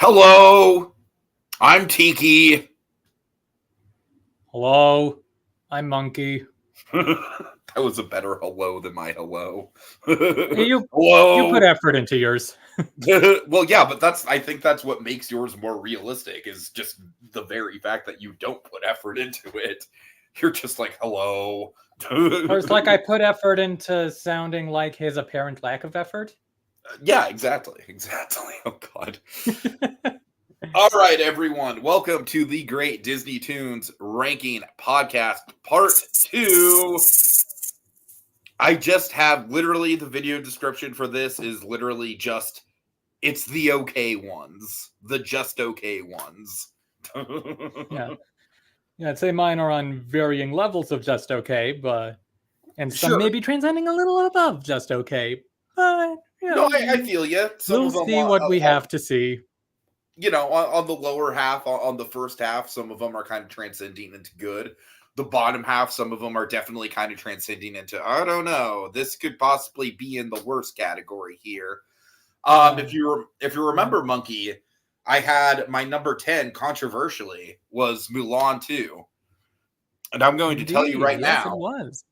Hello, I'm Tiki. Hello, I'm Monkey. That was a better hello than my hello. Hey, you Hello. put effort into yours. Well, yeah, but I think that's what makes yours more realistic is just the very fact that you don't put effort into it. You're just like, hello. Or it's like I put effort into sounding like his apparent lack of effort. Yeah, exactly. Oh, God. All right, everyone. Welcome to the Great DisneyToons Ranking Podcast Part 2. I just have literally the video description for this is literally just it's the okay ones, the just okay ones. Yeah, I'd say mine are on varying levels of just okay, and some Sure. maybe transcending a little above just okay. But No, I feel you. Some we'll of them see what we have to see. On the lower half, on the first half, some of them are kind of transcending into good. The bottom half, some of them are definitely kind of transcending into, I don't know, this could possibly be in the worst category here. If you remember, Monkey, I had my number 10, controversially, was Mulan 2. And I'm going to tell you right yes, now. it was.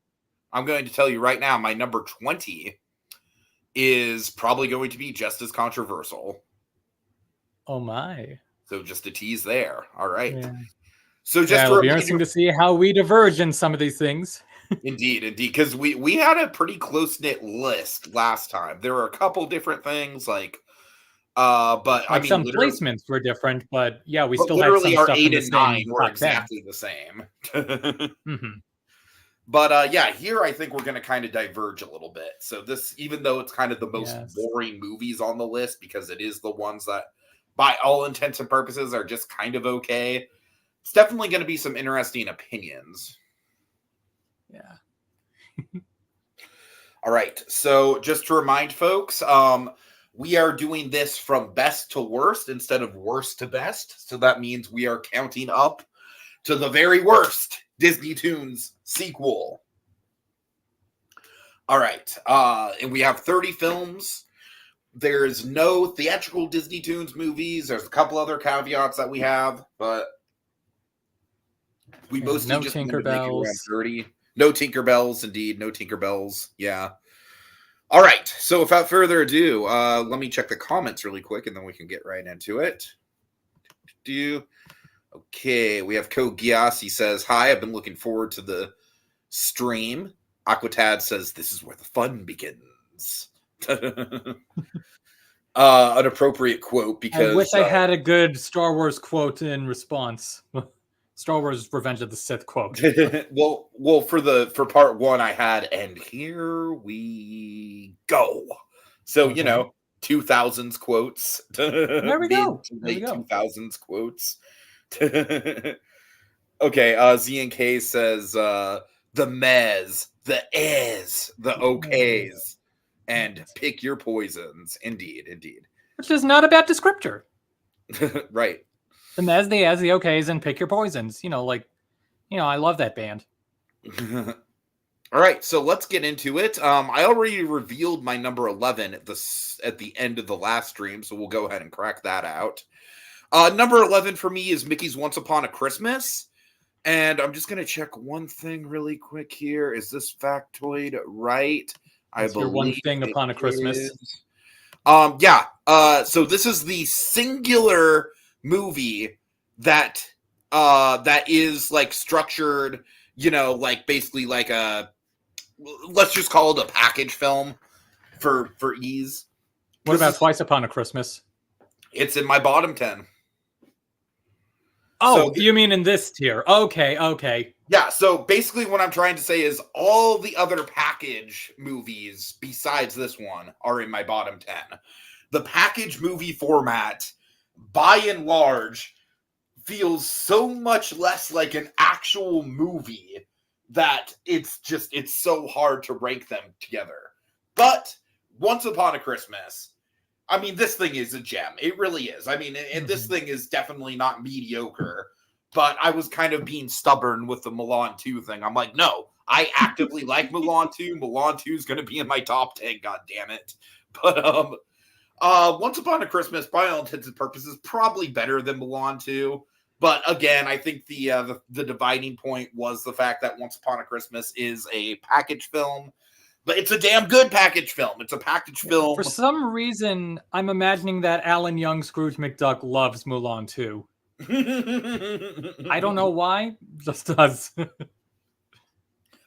I'm going to tell you right now, my number 20 is probably going to be just as controversial. Oh my. So just a tease there. All right. Yeah. So just it'll be interesting to see how we diverge in some of these things. Indeed, because we had a pretty close-knit list last time. There were a couple different things but Like I mean, some placements were different, but yeah, we still had literally some our stuff 8 in the and 9 same were top 10. exactly the same. Mm-hmm. But yeah, here I think we're going to kind of diverge a little bit. So this, even though it's kind of the most boring movies on the list, because it is the ones that, by all intents and purposes, are just kind of okay, it's definitely going to be some interesting opinions. Yeah. All right. So just to remind folks, we are doing this from best to worst instead of worst to best. So that means we are counting up to the very worst DisneyToons sequel. All right. And we have 30 films. There's no theatrical DisneyToons movies. There's a couple other caveats that we have, but we mostly no just Tinkerbells. Around 30. No Tinkerbells, indeed. No Tinkerbells. Yeah. All right. So without further ado, let me check the comments really quick, and then we can get right into it. Okay. We have Ko Gyasi says, hi, I've been looking forward to the stream. Aquatad says, this is where the fun begins. An appropriate quote because I wish I had a good Star Wars quote in response. Star Wars Revenge of the Sith quote. well, for part 1, I had, and here we go. So, 2000s quotes. There we go. Late 2000s quotes. Okay, ZNK says, the mez, the es, the okays, and pick your poisons. Indeed. Which is not a bad descriptor. Right. The mez, the es, the okays, and pick your poisons. I love that band. All right, so let's get into it. I already revealed my number 11 at the end of the last stream, so we'll go ahead and crack that out. Number 11 for me is Mickey's Once Upon a Christmas. And I'm just going to check one thing really quick here. Is this factoid right? I believe One Thing Upon a Christmas. Yeah. So this is the singular movie that is like structured, basically like let's just call it a package film for ease. What about Twice Upon a Christmas? It's in my bottom 10. Oh, so you mean in this tier? Okay. Yeah, so basically what I'm trying to say is all the other package movies besides this one are in my bottom 10. The package movie format, by and large, feels so much less like an actual movie that it's so hard to rank them together. But Once Upon a Christmas, I mean, this thing is a gem. It really is. I mean, and this thing is definitely not mediocre, but I was kind of being stubborn with the Mulan 2 thing. I'm like, no, I actively like Mulan 2. Mulan 2 is going to be in my top 10, God damn it. But Once Upon a Christmas, by all intents and purposes, probably better than Mulan 2. But again, I think the dividing point was the fact that Once Upon a Christmas is a package film, but it's a damn good package film. It's a package film. For some reason, I'm imagining that Alan Young Scrooge McDuck loves Mulan 2. I don't know why, just does.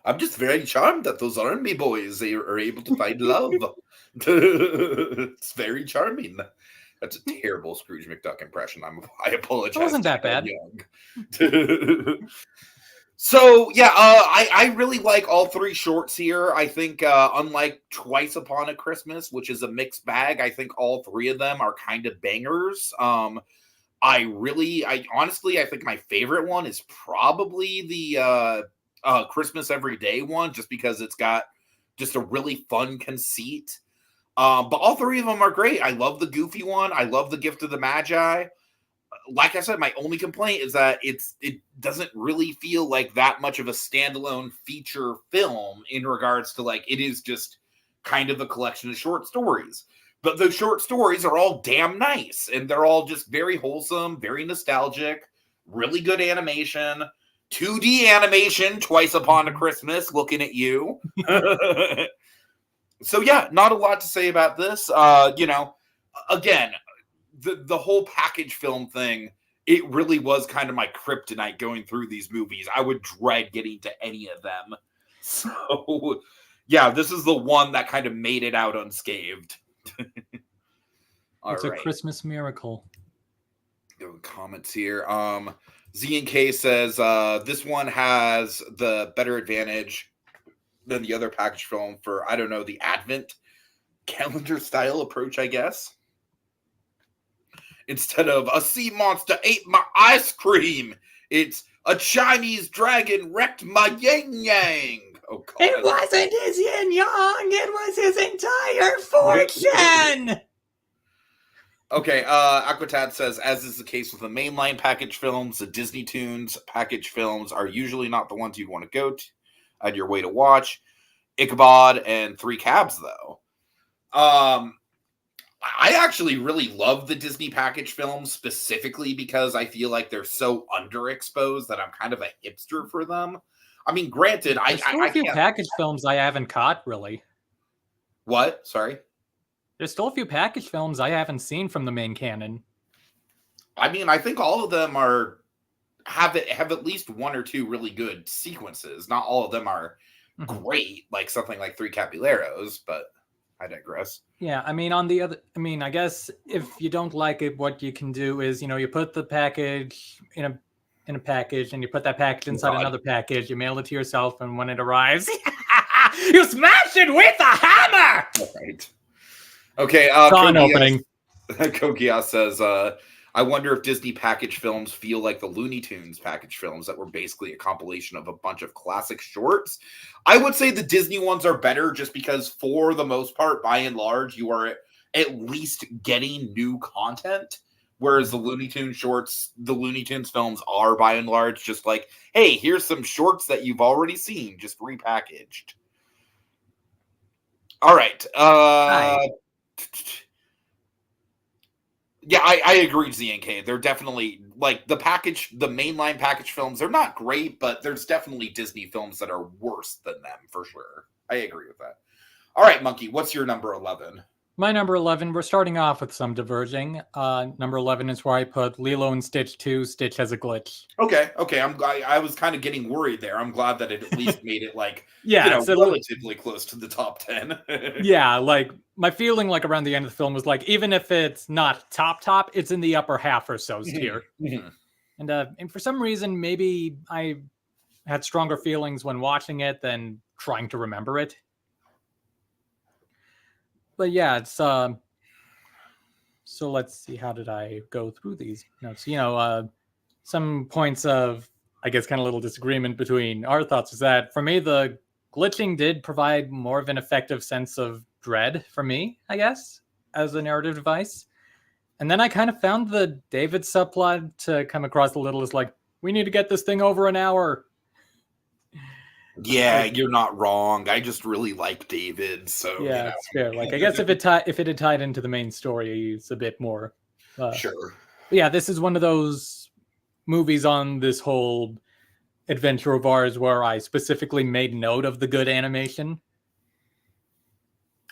I'm just very charmed that those army boys are able to find love. It's very charming. That's a terrible Scrooge McDuck impression. I apologize. It wasn't that bad. So yeah, I really like all three shorts here. I think unlike Twice Upon a Christmas, which is a mixed bag, I think all three of them are kind of bangers. I honestly think my favorite one is probably the Christmas Every Day one, just because it's got just a really fun conceit. But all three of them are great. I love the Goofy one. I love the Gift of the Magi. Like I said, my only complaint is that it doesn't really feel like that much of a standalone feature film in regards to, like, it is just kind of a collection of short stories. But those short stories are all damn nice, and they're all just very wholesome, very nostalgic, really good animation, 2D animation, Twice Upon a Christmas, looking at you. So yeah, not a lot to say about this. Again, the whole package film thing, it really was kind of my kryptonite going through these movies. I would dread getting to any of them. So yeah, this is the one that kind of made it out unscathed. It's a Christmas miracle. Go comments here. Z and K says this one has the better advantage than the other package film for, I don't know, the Advent calendar style approach, I guess. Instead of a sea monster ate my ice cream, it's a Chinese dragon wrecked my yin yang. Oh, God. It wasn't his yin yang, it was his entire fortune. Okay, Aquatad says, as is the case with the mainline package films, the DisneyToons package films are usually not the ones you'd want to go to on your way to watch. Ichabod and Three Cabs, though. I actually really love the Disney package films, specifically because I feel like they're so underexposed that I'm kind of a hipster for them. I mean, granted, There's still a few package films I haven't caught, really. What? Sorry? There's still a few package films I haven't seen from the main canon. I mean, I think all of them have at least one or two really good sequences. Not all of them are great, like something like Three Caballeros, but I digress. Yeah, I mean, I guess if you don't like it, what you can do is, you put the package in a package, and you put that package inside another package. You mail it to yourself, and when it arrives, you smash it with a hammer. All right. Okay. Kogia says, I wonder if Disney package films feel like the Looney Tunes package films that were basically a compilation of a bunch of classic shorts. I would say the Disney ones are better just because, for the most part, by and large, you are at least getting new content. Whereas the Looney Tunes shorts, the Looney Tunes films are by and large just like, hey, here's some shorts that you've already seen, just repackaged. All right. Yeah, I agree, ZNK. They're definitely, like, the mainline package films, they're not great, but there's definitely Disney films that are worse than them, for sure. I agree with that. All right, Monkey, what's your number 11? My number 11, we're starting off with some diverging. Number 11 is where I put Lilo and Stitch 2, Stitch Has a Glitch. Okay. I was kind of getting worried there. I'm glad that it at least made it, like, relatively close to the top 10. Yeah, like, my feeling, like, around the end of the film was, like, even if it's not top, it's in the upper half or so tier. And for some reason, maybe I had stronger feelings when watching it than trying to remember it. But yeah, it's so let's see, how did I go through these notes? Some points of, I guess, kind of little disagreement between our thoughts is that for me, the glitching did provide more of an effective sense of dread for me, I guess, as a narrative device. And then I kind of found the David subplot to come across a little as like, we need to get this thing over an hour. Yeah, Like, you're not wrong. I just really like David, so yeah, it's fair. Like, I guess if it had tied into the main story, it's a bit more. Sure. Yeah, this is one of those movies on this whole adventure of ours where I specifically made note of the good animation.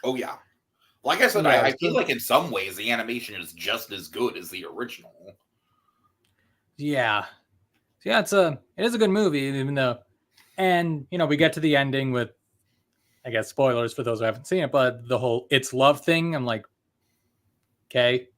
Oh yeah. Like I said, Yeah, I feel so, like in some ways the animation is just as good as the original. yeah, it is a good movie, even though, and we get to the ending with, I guess, spoilers for those who haven't seen it, but the whole "it's love" thing. I'm like, okay,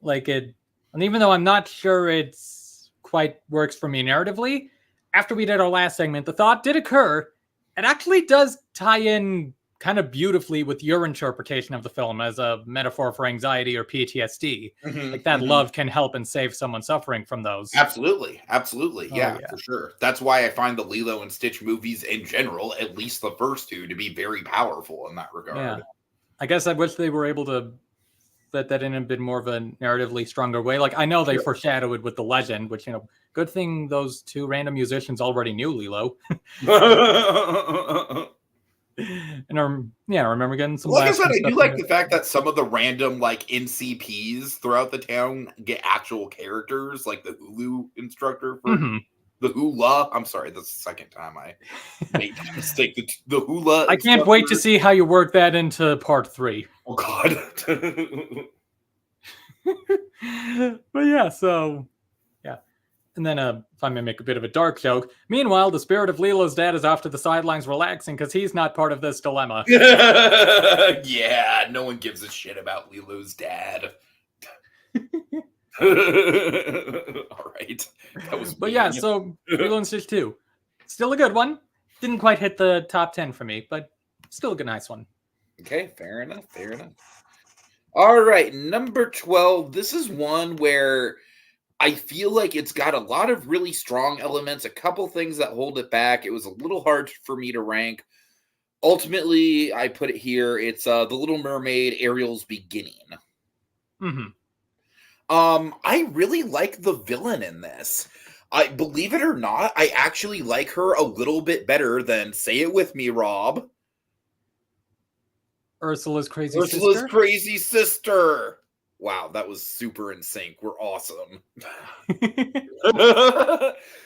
like it, and even though I'm not sure it's quite works for me narratively, after we did our last segment, the thought did occur. It actually does tie in kind of beautifully with your interpretation of the film as a metaphor for anxiety or PTSD. Like that love can help and save someone suffering from those. Absolutely. Absolutely. Oh Yeah, yeah. for sure. That's why I find the Lilo and Stitch movies in general, at least the first two, to be very powerful in that regard. Yeah. I guess I wish they were able to let that in a bit more of a narratively stronger way. Like I know they foreshadow it with the legend, which good thing those two random musicians already knew Lilo. And I remember getting some. Like I said, laughs and I do stuff like from the it. fact that some of the random like NCPs throughout the town get actual characters, like the Hulu instructor for the hula. I'm sorry, that's the second time I made that mistake. The hula. I can't wait to see how you work that into part 3. Oh God. But yeah, so yeah. And then if I may make a bit of a dark joke, meanwhile, the spirit of Lilo's dad is off to the sidelines relaxing because he's not part of this dilemma. Yeah, no one gives a shit about Lilo's dad. All right. That was But yeah, so Lilo and Stitch 2. Still a good one. Didn't quite hit the top 10 for me, but still a good, nice one. Okay, fair enough. Fair enough. All right, number 12. This is one where I feel like it's got a lot of really strong elements, a couple things that hold it back. It was a little hard for me to rank. Ultimately, I put it here. It's The Little Mermaid, Ariel's Beginning. I really like the villain in this. I believe it or not, I actually like her a little bit better than, say it with me, Rob, Ursula's crazy Ursula's sister. crazy sister. Wow, that was super in sync. We're awesome.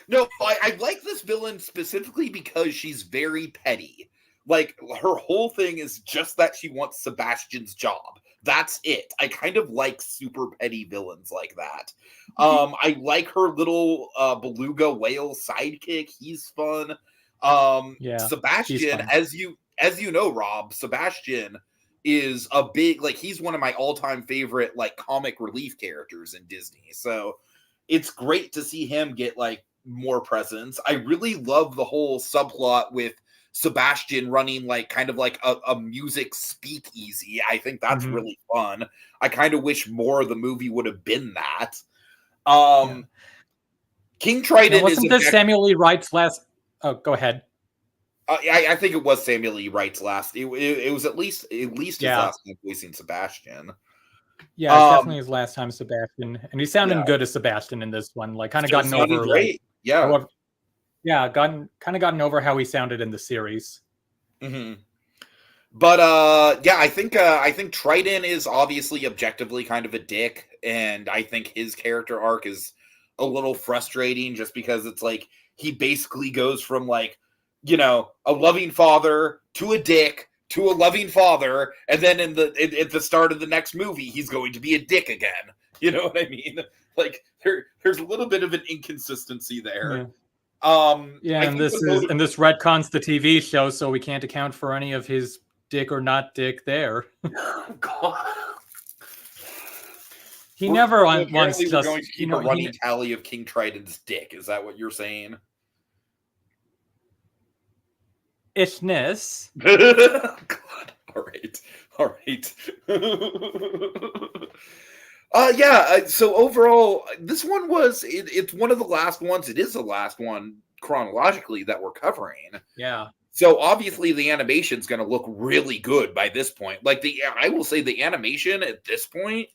No, I like this villain specifically because she's very petty. Like, her whole thing is just that she wants Sebastian's job. That's it. I kind of like super petty villains like that. I like her little beluga whale sidekick. He's fun. Yeah, Sebastian, fun. as you know, Rob, Sebastian is a big, like, he's one of my all-time favorite like comic relief characters in Disney. So it's great to see him get like more presence. I really love the whole subplot with Sebastian running like kind of like a music speakeasy. I think that's really fun. I kind of wish more of the movie would have been that. King Triton wasn't this Samuel E. Wright's last? Oh, go ahead. I think it was Samuel E. Wright's last. It was at least his last time voicing Sebastian. Yeah, it's definitely his last time Sebastian, and he's sounding good as Sebastian in this one. Like, kind of gotten over great. However, gotten over how he sounded in the series. But yeah, I think Triton is obviously objectively kind of a dick, and I think his character arc is a little frustrating just because it's like he basically goes from like, a loving father to a dick to a loving father, and then at the start of the next movie he's going to be a dick again. You know what I mean? Like there's a little bit of an inconsistency there. And this retcons the TV show, so we can't account for any of his dick or not dick there. God. He never once just going to keep a running tally of King Triton's dick. Is that what you're saying? Ishness. God. All right. So overall, this one it's one of the last ones. It is the last one chronologically that we're covering. Yeah. So obviously the animation's going to look really good by this point. Like I will say the animation at this point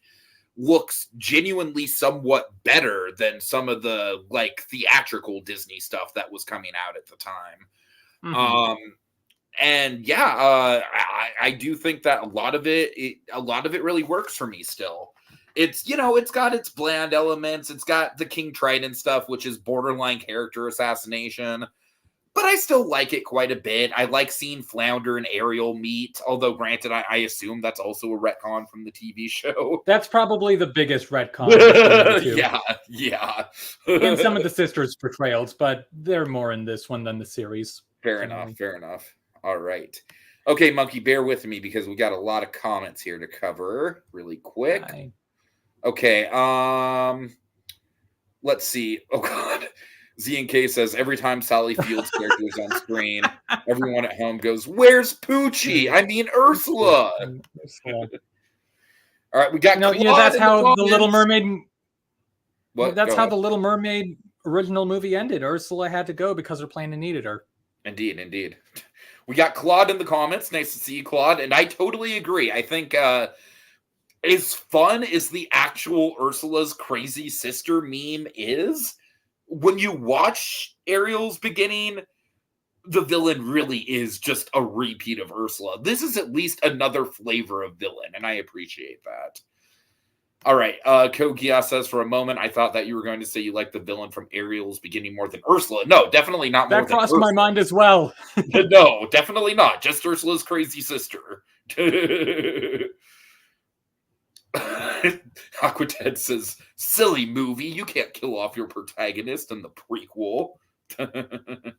looks genuinely somewhat better than some of the like theatrical Disney stuff that was coming out at the time. Mhm. And yeah, I do think that a lot of it really works for me still. It's, it's got its bland elements. It's got the King Triton stuff, which is borderline character assassination. But I still like it quite a bit. I like seeing Flounder and Ariel meet, although granted, I assume that's also a retcon from the TV show. That's probably the biggest retcon between the two. Yeah. And some of the sisters' portrayals, but they're more in this one than the series. Fair enough. All right. Okay, Monkey, bear with me because we got a lot of comments here to cover really quick. Hi. Okay, let's see. Oh god. Z&K says every time Sally Field's character is on screen, everyone at home goes, "Where's Poochie? I mean Ursula." All right, we got that's how the Little Mermaid. What? That's how the Little Mermaid original movie ended. Ursula had to go because her planet needed her. Indeed. We got Claude in the comments. Nice to see you, Claude. And I totally agree. I think as fun as the actual Ursula's crazy sister meme is, when you watch Ariel's beginning, the villain really is just a repeat of Ursula. This is at least another flavor of villain, and I appreciate that. All right, Kogia says, for a moment, I thought that you were going to say you like the villain from Ariel's beginning more than Ursula. No, definitely not more than Ursula. That crossed my mind as well. No, definitely not. Just Ursula's crazy sister. Aquated says, silly movie. You can't kill off your protagonist in the prequel.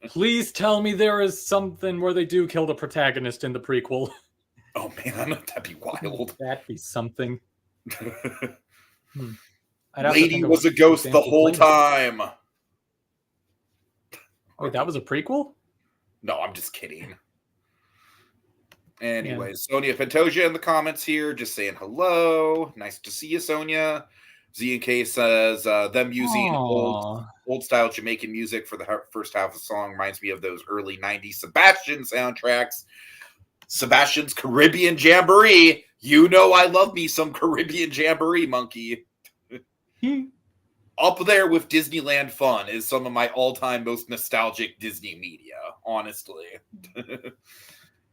Please tell me there is something where they do kill the protagonist in the prequel. Oh, man, that'd be wild. That'd be something. Lady was a ghost the whole time. Wait, that was a prequel? No, I'm just kidding. Anyways, yeah. Sonia Pantoja in the comments here, just saying hello. Nice to see you, Sonia. Z&K says, them using old style Jamaican music for the first half of the song reminds me of those early 90s Sebastian soundtracks. Sebastian's Caribbean Jamboree. You know I love me some Caribbean Jamboree, Monkey. Up there with Disneyland Fun is some of my all-time most nostalgic Disney media, honestly.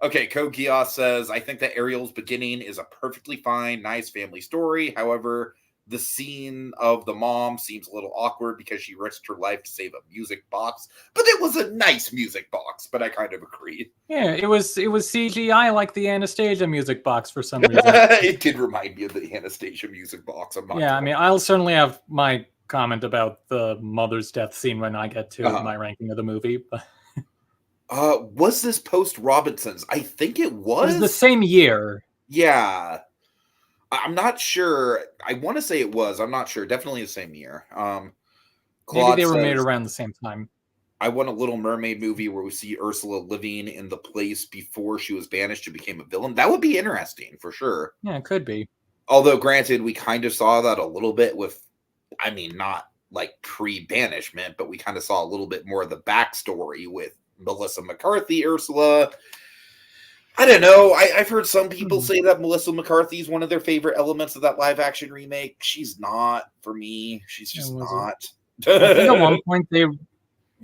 Okay, Kogia says, I think that Ariel's beginning is a perfectly fine, nice family story. However, the scene of the mom seems a little awkward because she risked her life to save a music box. But it was a nice music box, but I kind of agree. Yeah, it was CGI like the Anastasia music box for some reason. It did remind me of the Anastasia music box. I mean, I'll certainly have my comment about the mother's death scene when I get to my ranking of the movie. But was this post Robinson's? I think it was. It was the same year. Yeah. I'm not sure. I want to say it was. I'm not sure. Definitely the same year. Maybe they were made around the same time. I want a Little Mermaid movie where we see Ursula living in the place before she was banished and became a villain. That would be interesting for sure. Yeah, it could be. Although, granted, we kind of saw that a little bit with, I mean, not like pre-banishment, but we kind of saw a little bit more of the backstory with Melissa McCarthy, Ursula. I don't know. I've heard some people say that Melissa McCarthy is one of their favorite elements of that live action remake. She's not for me. She's just not. I think at one point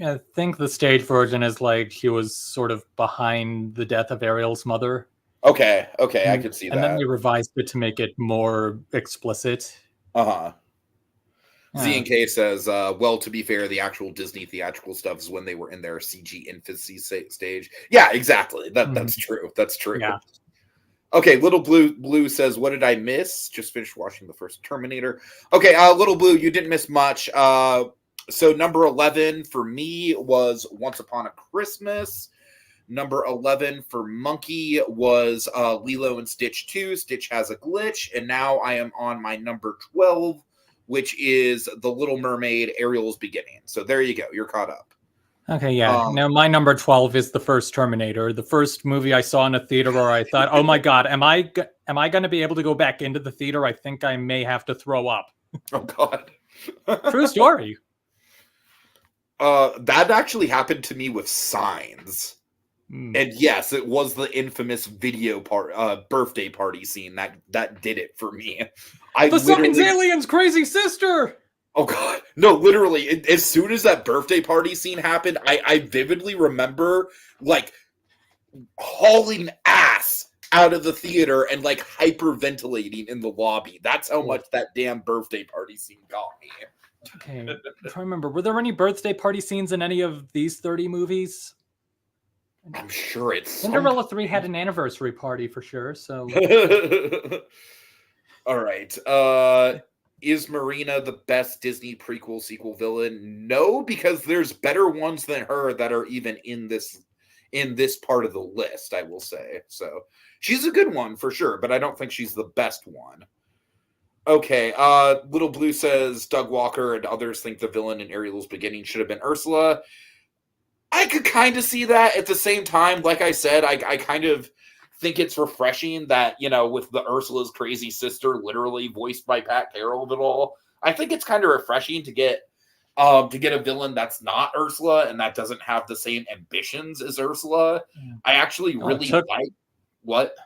I think the stage version is like he was sort of behind the death of Ariel's mother. Okay, I could see that. And then they revised it to make it more explicit. Z&K says, well, to be fair, the actual Disney theatrical stuff is when they were in their CG infancy stage. Yeah, exactly. That's true. That's true. Yeah. Okay, Little Blue says, what did I miss? Just finished watching the first Terminator. Okay, Little Blue, you didn't miss much. So number 11 for me was Once Upon a Christmas. Number 11 for Monkey was Lilo and Stitch 2. Stitch Has a Glitch. And now I am on my number 12, which is The Little Mermaid, Ariel's Beginning. So there you go. You're caught up. Okay, yeah. Now my number 12 is the first Terminator, the first movie I saw in a theater where I thought, oh my God, am I going to be able to go back into the theater? I think I may have to throw up. Oh, God. True story. That actually happened to me with Signs. And yes, it was the infamous birthday party scene that did it for me. The Signs alien's crazy sister. Oh God, No, literally, as soon as that birthday party scene happened, I vividly remember, like, hauling ass out of the theater and, like, hyperventilating in the lobby. That's how much that damn birthday party scene got me. Okay, I'm trying to remember. Were there any birthday party scenes in any of these 30 movies? I'm sure it's Cinderella 3 had an anniversary party for sure, so... All right. Is Marina the best Disney prequel sequel villain? No, because there's better ones than her that are even in this part of the list, I will say. So she's a good one for sure, but I don't think she's the best one. Okay, Little Blue says Doug Walker and others think the villain in Ariel's beginning should have been Ursula. I could kind of see that. At the same time, like I said, I kind of think it's refreshing that, with the Ursula's crazy sister literally voiced by Pat Carroll of it all. I think it's kind of refreshing to get a villain that's not Ursula and that doesn't have the same ambitions as Ursula. Yeah. I actually really like what?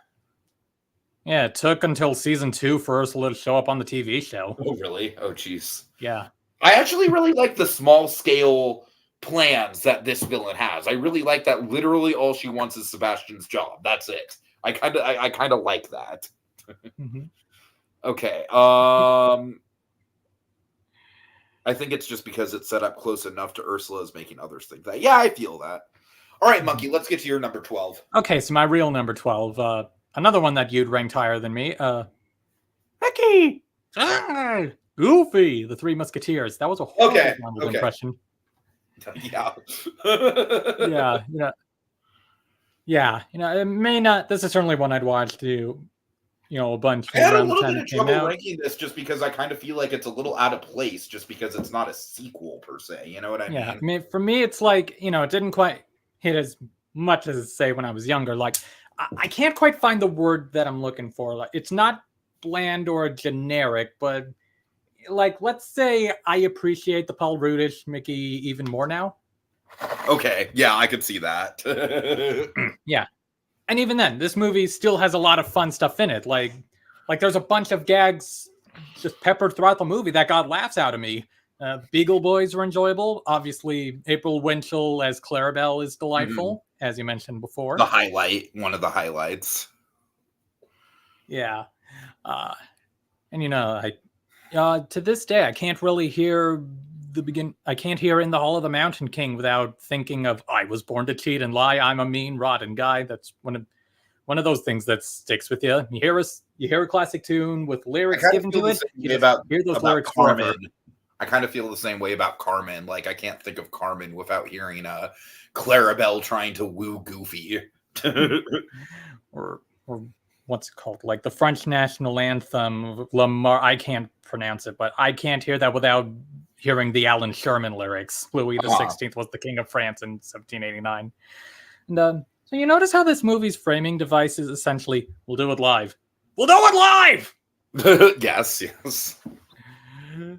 Yeah, it took until season 2 for Ursula to show up on the TV show. Oh, really? Oh, jeez. Yeah. I actually really like the small scale plans that this villain has. I really like that literally all she wants is Sebastian's job. That's it. I kind of like that. Mm-hmm. Okay. I think it's just because it's set up close enough to Ursula's making others think that. Yeah, I feel that. All right, Monkey, let's get to your number 12. Okay, so my real number 12. Another one that you'd ranked higher than me. Mickey! Goofy! The Three Musketeers. That was a horrible impression. Yeah. Yeah. It may not... This is certainly one I'd watch to, a bunch. I had a little bit of trouble ranking this just because I kind of feel like it's a little out of place just because it's not a sequel per se. You know what I mean? Yeah, I mean, for me, it's like, it didn't quite hit as much as, say, when I was younger. Like, I can't quite find the word that I'm looking for. Like, it's not bland or generic, but like, let's say I appreciate the Paul Rudish Mickey even more now. Okay, yeah, I could see that. Yeah, and even then, this movie still has a lot of fun stuff in it. Like there's a bunch of gags just peppered throughout the movie that got laughs out of me. Beagle Boys were enjoyable. Obviously, April Winchell as Clarabelle is delightful, as you mentioned before. One of the highlights. Yeah. And, to this day, I can't really hear I can't hear In the Hall of the Mountain King without thinking of, I was born to cheat and lie. I'm a mean, rotten guy. That's one of those things that sticks with you. You hear a classic tune with lyrics given to it. You hear those lyrics forever. I kind of feel the same way about Carmen. Like, I can't think of Carmen without hearing Clarabelle trying to woo Goofy. or what's it called? Like the French national anthem, Lamar. I can't pronounce it, but I can't hear that without hearing the Alan Sherman lyrics. Louis the 16th was the king of France in 1789. And so you notice how this movie's framing device is essentially, we'll do it live. We'll do it live! Yes.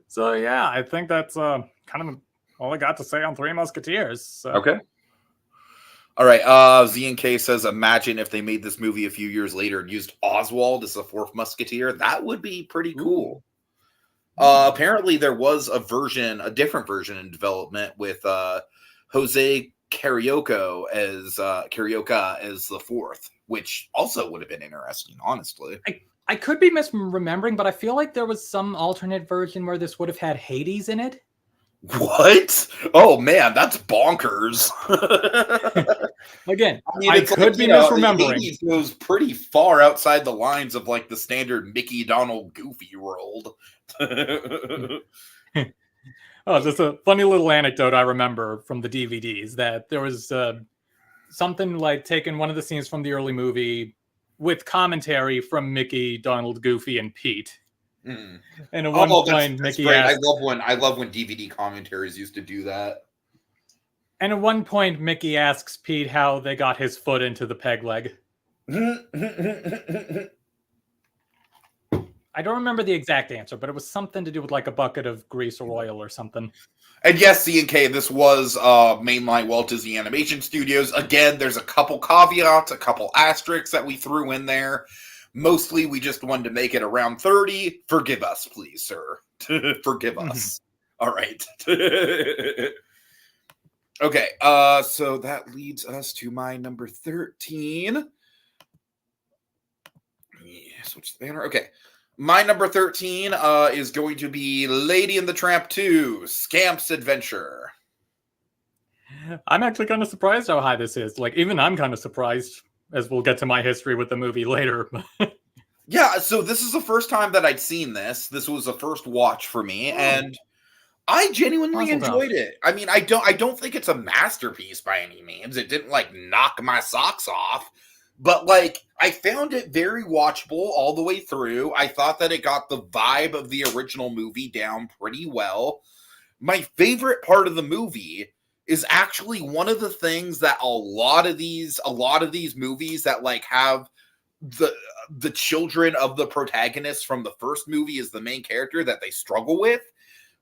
So yeah, I think that's kind of all I got to say on Three Musketeers. So. Okay. All right. Z and K says, imagine if they made this movie a few years later and used Oswald as the fourth Musketeer. That would be pretty cool. Apparently, there was a different version in development with Jose Carioca as the fourth, which also would have been interesting, honestly. I could be misremembering, but I feel like there was some alternate version where this would have had Hades in it. What? Oh man, that's bonkers. Again, I could be misremembering. Hades goes pretty far outside the lines of like the standard Mickey, Donald, Goofy world. Oh, just a funny little anecdote I remember from the DVDs that there was something like taking one of the scenes from the early movie with commentary from Mickey, Donald, Goofy, and Pete. Mm. And at one point, Mickey asked, I love when DVD commentaries used to do that. And at one point, Mickey asks Pete how they got his foot into the peg leg. I don't remember the exact answer, but it was something to do with like a bucket of grease or oil or something. And yes, C&K, this was mainline Walt Disney Animation Studios. Again, there's a couple caveats, a couple asterisks that we threw in there. Mostly, we just wanted to make it around 30. Forgive us, please, sir. Forgive us. All right. Okay, so that leads us to my number 13. Yeah, switch the banner. Okay. My number 13 is going to be Lady and the Tramp 2, Scamp's Adventure. I'm actually kind of surprised how high this is. Like, even I'm kind of surprised, as we'll get to my history with the movie later. Yeah, so this is the first time that I'd seen this. This was the first watch for me, and I genuinely enjoyed it. I mean, I don't think it's a masterpiece by any means. It didn't like knock my socks off, but like I found it very watchable all the way through. I thought that it got the vibe of the original movie down pretty well. My favorite part of the movie is actually one of the things that a lot of these movies that like have the children of the protagonists from the first movie as the main character that they struggle with,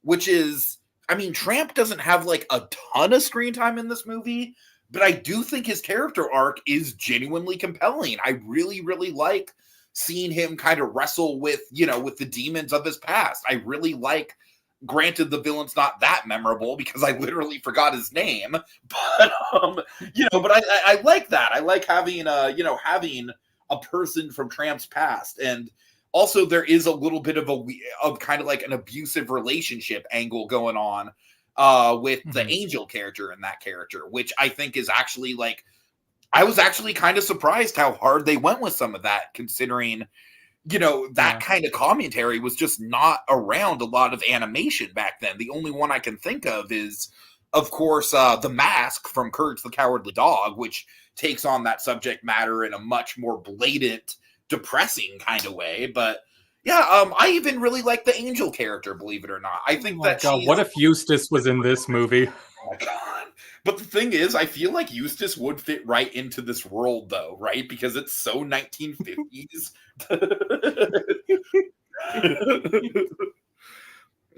which is, I mean, Tramp doesn't have like a ton of screen time in this movie, but I do think his character arc is genuinely compelling. I really, really like seeing him kind of wrestle with, with the demons of his past. I really like, granted, the villain's not that memorable because I literally forgot his name, but, but I like that. I like having, having a person from Tramp's past. And also there is a little bit of kind of like an abusive relationship angle going on with the Angel character and that character, which I think is actually like, I was actually kind of surprised how hard they went with some of that, considering, that kind of commentary was just not around a lot of animation back then. The only one I can think of is, of course, The Mask from Courage the Cowardly Dog, which takes on that subject matter in a much more blatant, depressing kind of way. But yeah, I even really like the Angel character, believe it or not. I think what if Eustace was in this movie? Oh my God. But the thing is, I feel like Eustace would fit right into this world, though, right? Because it's so 1950s.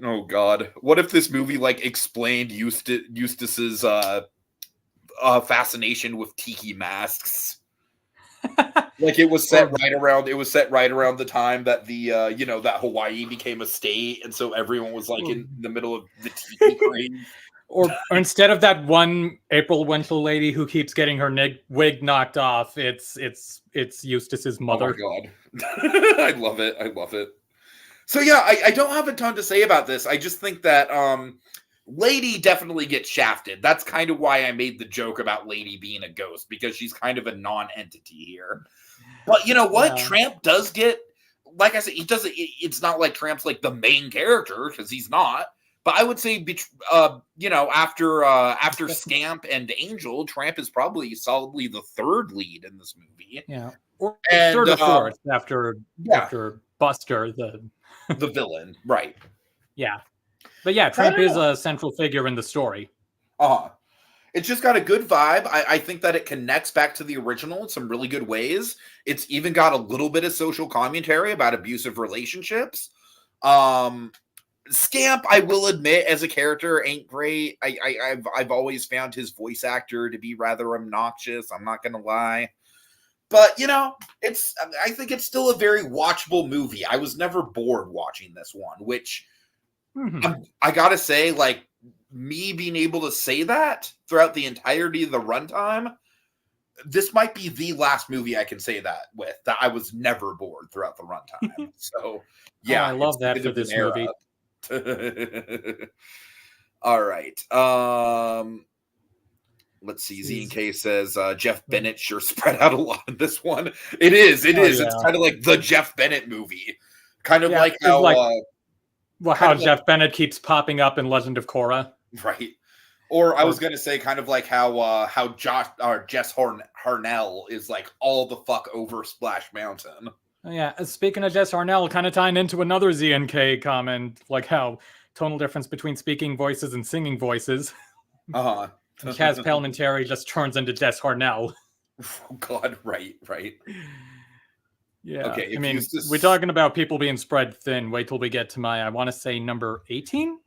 Oh God! What if this movie like explained Eustace's fascination with tiki masks? Like it was set right around the time that the that Hawaii became a state, and so everyone was like in the middle of the tiki craze. Or instead of that one April Winchell lady who keeps getting her wig knocked off, it's Eustace's mother. Oh my God. I love it. So yeah, I don't have a ton to say about this. I just think that Lady definitely gets shafted. That's kind of why I made the joke about Lady being a ghost, because she's kind of a non-entity here. But you know what? Yeah. Tramp does get, like I said, it's not like Tramp's like the main character, because he's not. But I would say, after Scamp and Angel, Tramp is probably solidly the third lead in this movie. Yeah, or third or fourth after Buster, the villain, right? Yeah, but yeah, Tramp is a central figure in the story. It's just got a good vibe. I think that it connects back to the original in some really good ways. It's even got a little bit of social commentary about abusive relationships. Scamp, I will admit, as a character, ain't great. I've always found his voice actor to be rather obnoxious. I'm not gonna lie, but I think it's still a very watchable movie. I was never bored watching this one, which I gotta say, like, me being able to say that throughout the entirety of the runtime, this might be the last movie I can say that with, that I was never bored throughout the runtime. So yeah, I love that for this movie. All right. Let's see. Z&K says Jeff Bennett sure spread out a lot in this one. It is. Yeah. It's kind of like the Jeff Bennett movie. Kind of like how how Jeff Bennett keeps popping up in Legend of Korra. Right. Or I was going to say kind of like how Jess Harnell is like all the fuck over Splash Mountain. Yeah, speaking of Jess Harnell, kind of tying into another Z&K comment, like how tonal difference between speaking voices and singing voices. Chaz Palminteri just turns into Jess Harnell. Oh God, right. Yeah, okay, I mean, we're talking about people being spread thin. Wait till we get to I want to say number 18?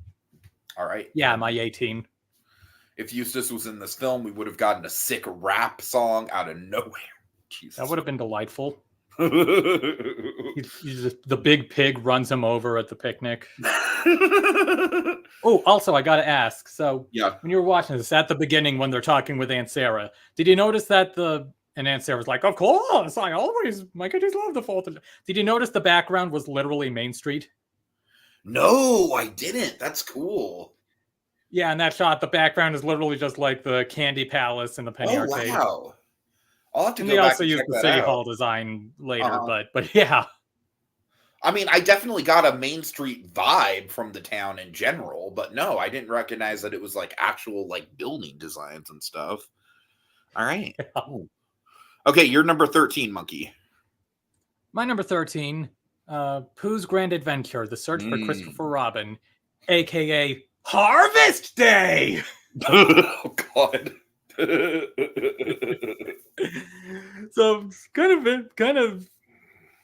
All right. Yeah, my 18. If Eustace was in this film, we would have gotten a sick rap song out of nowhere. Jesus. That would have been delightful. The big pig runs him over at the picnic. Oh, also, I gotta ask. So, Yeah. when you were watching this at the beginning, when they're talking with Aunt Sarah, did you notice that and Aunt Sarah was like, "Of course, my kiddies love the Fourth." Did you notice the background was literally Main Street? No, I didn't. That's cool. Yeah, in that shot, the background is literally just like the Candy Palace and the Penny Oh, Arcade. wow. I'll have to And go they back also and used check the that City out. Hall design later, but yeah. I mean, I definitely got a Main Street vibe from the town in general, but no, I didn't recognize that it was like actual like building designs and stuff. All right. Cool. Okay, you're number 13, Monkey. My number 13, Pooh's Grand Adventure, The Search for Christopher Robin, aka Harvest Day! Oh, God. So, kind of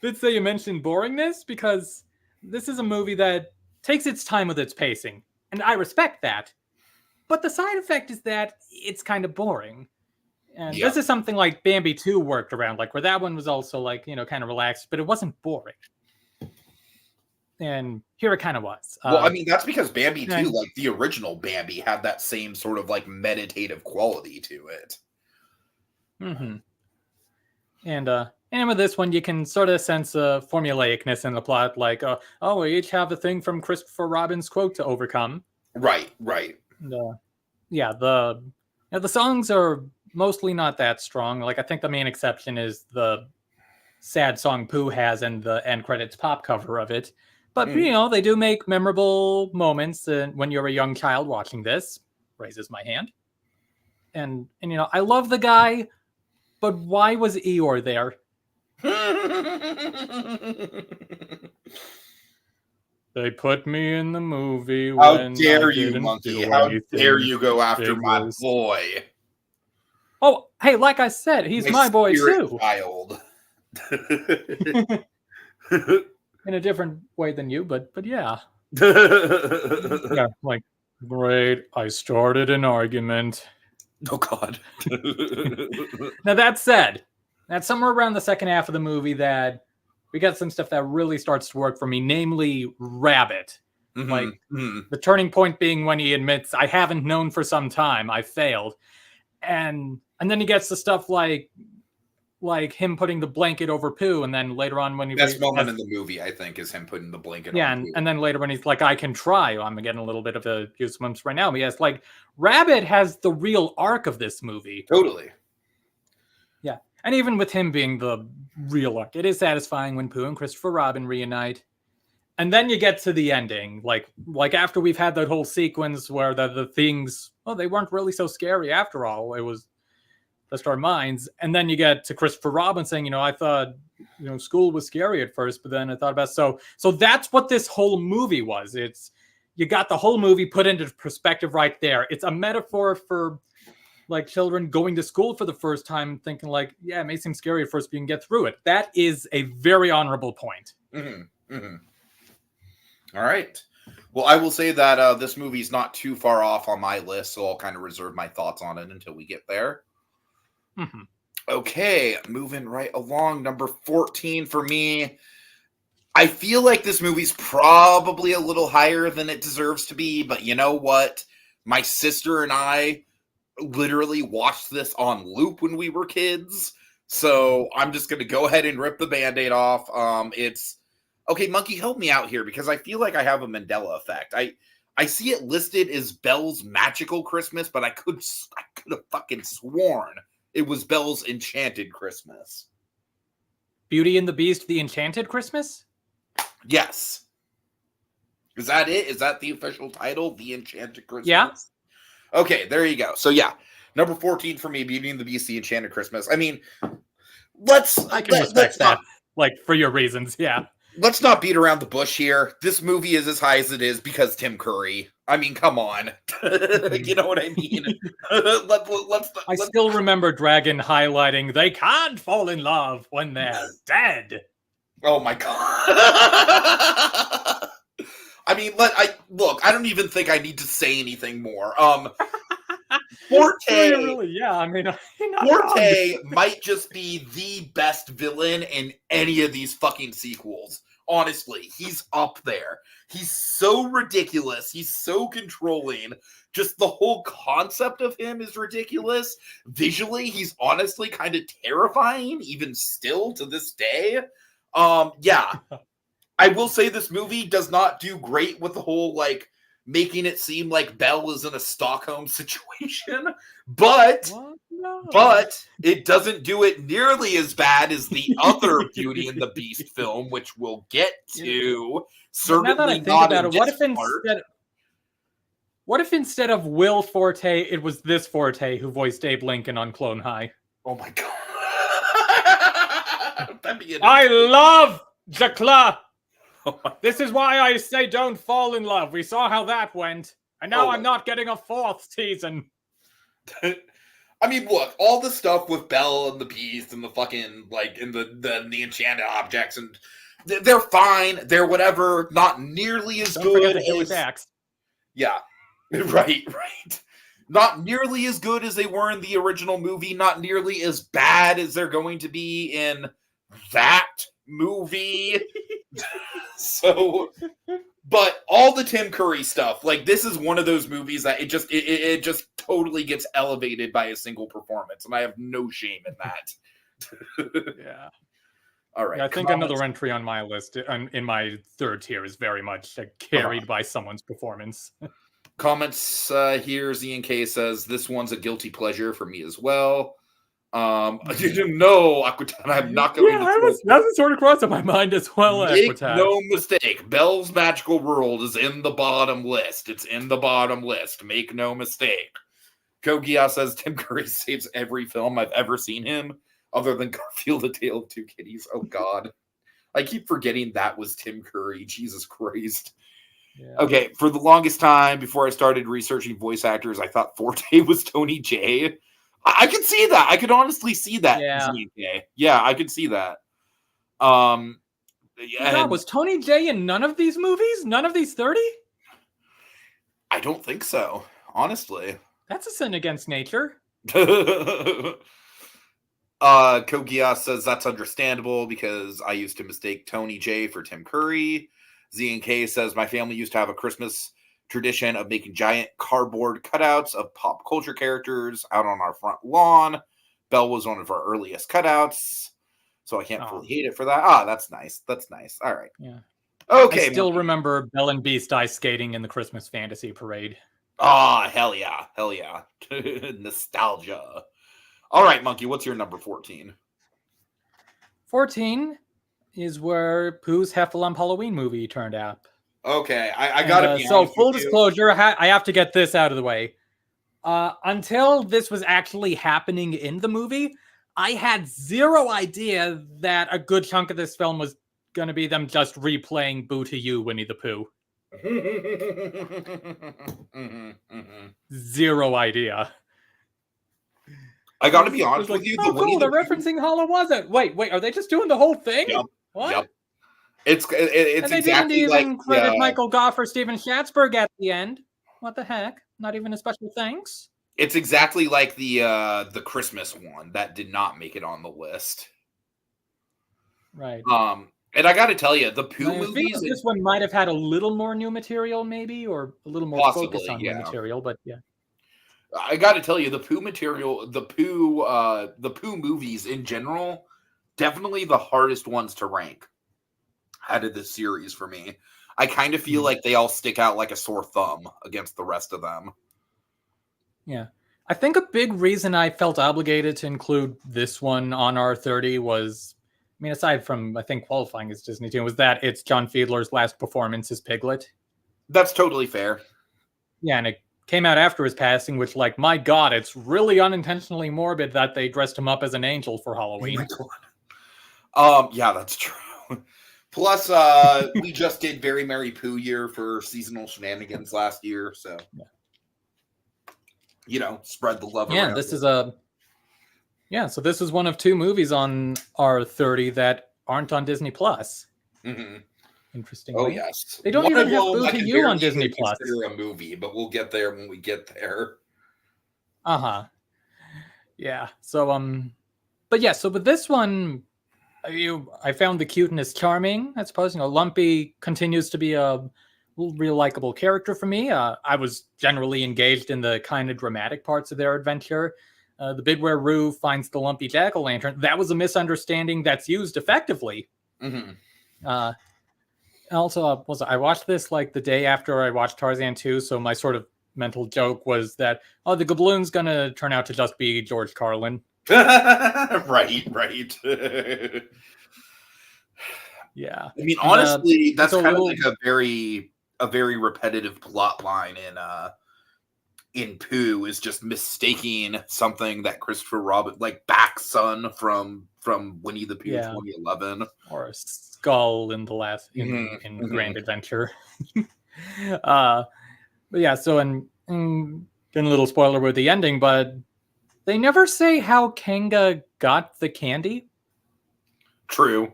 fits that you mentioned boringness, because this is a movie that takes its time with its pacing, and I respect that. But the side effect is that it's kind of boring. And this is something like Bambi 2 worked around, like where that one was also like, kind of relaxed, but it wasn't boring. And here it kind of was. Well, I mean, that's because Bambi 2, like the original Bambi, had that same sort of like meditative quality to it. Mm-hmm. And with this one, you can sort of sense a formulaicness in the plot, like, we each have a thing from Christopher Robin's quote to overcome. Right. And, the songs are mostly not that strong. Like, I think the main exception is the sad song Pooh has and the end credits pop cover of it. But, they do make memorable moments when you're a young child watching this. Raises my hand. And I love the guy, but why was Eeyore there? They put me in the movie. How dare you, Monkey? How dare you go after my boy? Oh, hey, like I said, he's my boy too. Child. In a different way than you, but yeah. Yeah, like, great, I started an argument. Oh, God. Now, that said, that's somewhere around the second half of the movie that we got some stuff that really starts to work for me, namely Rabbit. The turning point being when he admits, I haven't known for some time, I failed. And then he gets the stuff like him putting the blanket over Pooh, and then later on when he... Best moment in the movie, I think, is him putting the blanket on Pooh. And then later when he's like, I can try. I'm getting a little bit of a goosebumps right now. But yes, like, Rabbit has the real arc of this movie. Totally. Yeah. And even with him being the real arc, it is satisfying when Pooh and Christopher Robin reunite. And then you get to the ending. Like after we've had that whole sequence where the things, they weren't really so scary after all. It was just our minds. And then you get to Christopher Robin saying, I thought, school was scary at first, but then I thought about so that's what this whole movie was. You got the whole movie put into perspective right there. It's a metaphor for like children going to school for the first time, thinking like, yeah, it may seem scary at first, but you can get through it. That is a very honorable point. All right. Well, I will say that this movie's not too far off on my list, so I'll kind of reserve my thoughts on it until we get there. Okay, moving right along. Number 14 for me. I feel like this movie's probably a little higher than it deserves to be, but you know what? My sister and I literally watched this on loop when we were kids, so I'm just going to go ahead and rip the Band-Aid off. Okay, Monkey, help me out here, because I feel like I have a Mandela effect. I see it listed as Belle's Magical Christmas, but I could have fucking sworn it was Belle's Enchanted Christmas. Beauty and the Beast, The Enchanted Christmas? Yes. Is that it? Is that the official title? The Enchanted Christmas? Yeah. Okay, there you go. So yeah, number 14 for me, Beauty and the Beast, The Enchanted Christmas. I mean, I can respect that. Like, for your reasons, yeah. Let's not beat around the bush here. This movie is as high as it is because Tim Curry. I mean, come on. You know what I mean? I still remember Dragon highlighting, they can't fall in love when they're dead. Oh my God. I mean, I don't even think I need to say anything more. Forte, really, yeah. I mean, Forte might just be the best villain in any of these fucking sequels. Honestly, he's up there. He's so ridiculous. He's so controlling. Just the whole concept of him is ridiculous. Visually, he's honestly kind of terrifying, even still to this day. Yeah. I will say this movie does not do great with the whole, like, making it seem like Belle is in a Stockholm situation, but it doesn't do it nearly as bad as the other Beauty and the Beast film, which we'll get to. Certainly now that I think not about in it, what if instead of Will Forte, it was this Forte who voiced Abe Lincoln on Clone High? Oh my god! I love Jacla. This is why I say don't fall in love. We saw how that went. And now I'm not getting a 4th season. I mean, look, all the stuff with Belle and the Beast and the fucking, like, and the enchanted objects, and they're fine. They're whatever. Not nearly as good as... Yeah. Right. Not nearly as good as they were in the original movie. Not nearly as bad as they're going to be in that movie. So, but all the Tim Curry stuff, like, this is one of those movies that it just totally gets elevated by a single performance, and I have no shame in that. Yeah. All right. Yeah, I think another entry on my list, in my 3rd tier, is very much carried by someone's performance. Comments here. ZNK says this one's a guilty pleasure for me as well. You didn't know, Aquatana. I'm not going to. That's sort of crossed on my mind as well. Make no mistake. Belle's Magical World is in the bottom list. It's in the bottom list. Make no mistake. Kogia says Tim Curry saves every film I've ever seen him, other than Garfield: A Tale of Two Kitties. Oh God, I keep forgetting that was Tim Curry. Jesus Christ. Yeah. Okay, for the longest time before I started researching voice actors, I thought Forte was Tony Jay. I could see that. I could honestly see that. Yeah, I could see that. Was Tony Jay in none of these movies? None of these 30? I don't think so, honestly. That's a sin against nature. Kogia says that's understandable because I used to mistake Tony Jay for Tim Curry. ZNK says my family used to have a Christmas tradition of making giant cardboard cutouts of pop culture characters out on our front lawn. Belle was one of our earliest cutouts, so I can't fully hate it for that. That's nice. That's nice. All right. Yeah. Okay. I still remember Belle and Beast ice skating in the Christmas Fantasy Parade. Hell yeah. Hell yeah. Nostalgia. All right, Monkey, what's your number 14? 14 is where Pooh's Heffalump Halloween movie turned out. Okay, I gotta be honest. So, full disclosure, I have to get this out of the way. Until this was actually happening in the movie, I had zero idea that a good chunk of this film was going to be them just replaying Boo to You, Winnie the Pooh. Zero idea. I gotta be honest with you. Cool, they're referencing Hollow wasn't. Wait, are they just doing the whole thing? Yep. What? Yep. It's and they exactly didn't even like credit Michael Goff or Steven Schatzberg at the end. What the heck? Not even a special thanks. It's exactly like the Christmas one that did not make it on the list. Right. And I got to tell you, the Pooh movies. This one might have had a little more new material, maybe, or a little more focus on new material. But yeah, I got to tell you, the Pooh material, the Pooh movies in general, definitely the hardest ones to rank out of this series for me. I kind of feel like they all stick out like a sore thumb against the rest of them. Yeah. I think a big reason I felt obligated to include this one on our 30 was, I mean, aside from, I think, qualifying as DisneyToons, was that it's John Fiedler's last performance as Piglet. That's totally fair. Yeah, and it came out after his passing, which, like, my God, it's really unintentionally morbid that they dressed him up as an angel for Halloween. Oh my God. Yeah, that's true. Plus, we just did Very Merry Pooh Year for seasonal shenanigans last year, so spread the love. Yeah, this is so this is one of two movies on our 30 that aren't on Disney Plus. Mm-hmm. Interestingly, oh yes, they don't even have Boo to You on Disney Plus. Consider a movie, but we'll get there when we get there. Uh-huh. Yeah. So but yeah, so with this one, I found the cuteness charming, I suppose. Lumpy continues to be a real likable character for me. I was generally engaged in the kind of dramatic parts of their adventure. The bit where Rue finds the Lumpy jack-o'-lantern, that was a misunderstanding that's used effectively. Mm-hmm. Also, I watched this like the day after I watched Tarzan 2, so my sort of mental joke was that, oh, the Gabloon's gonna turn out to just be George Carlin. Right. Yeah. I mean, honestly, that's a kind of little... like a very repetitive plot line in Pooh, is just mistaking something that Christopher Robin, like Backson from Winnie the Pooh 2011, or a skull in the last in Grand Adventure. But yeah, so and a little spoiler with the ending, but they never say how Kanga got the candy. True.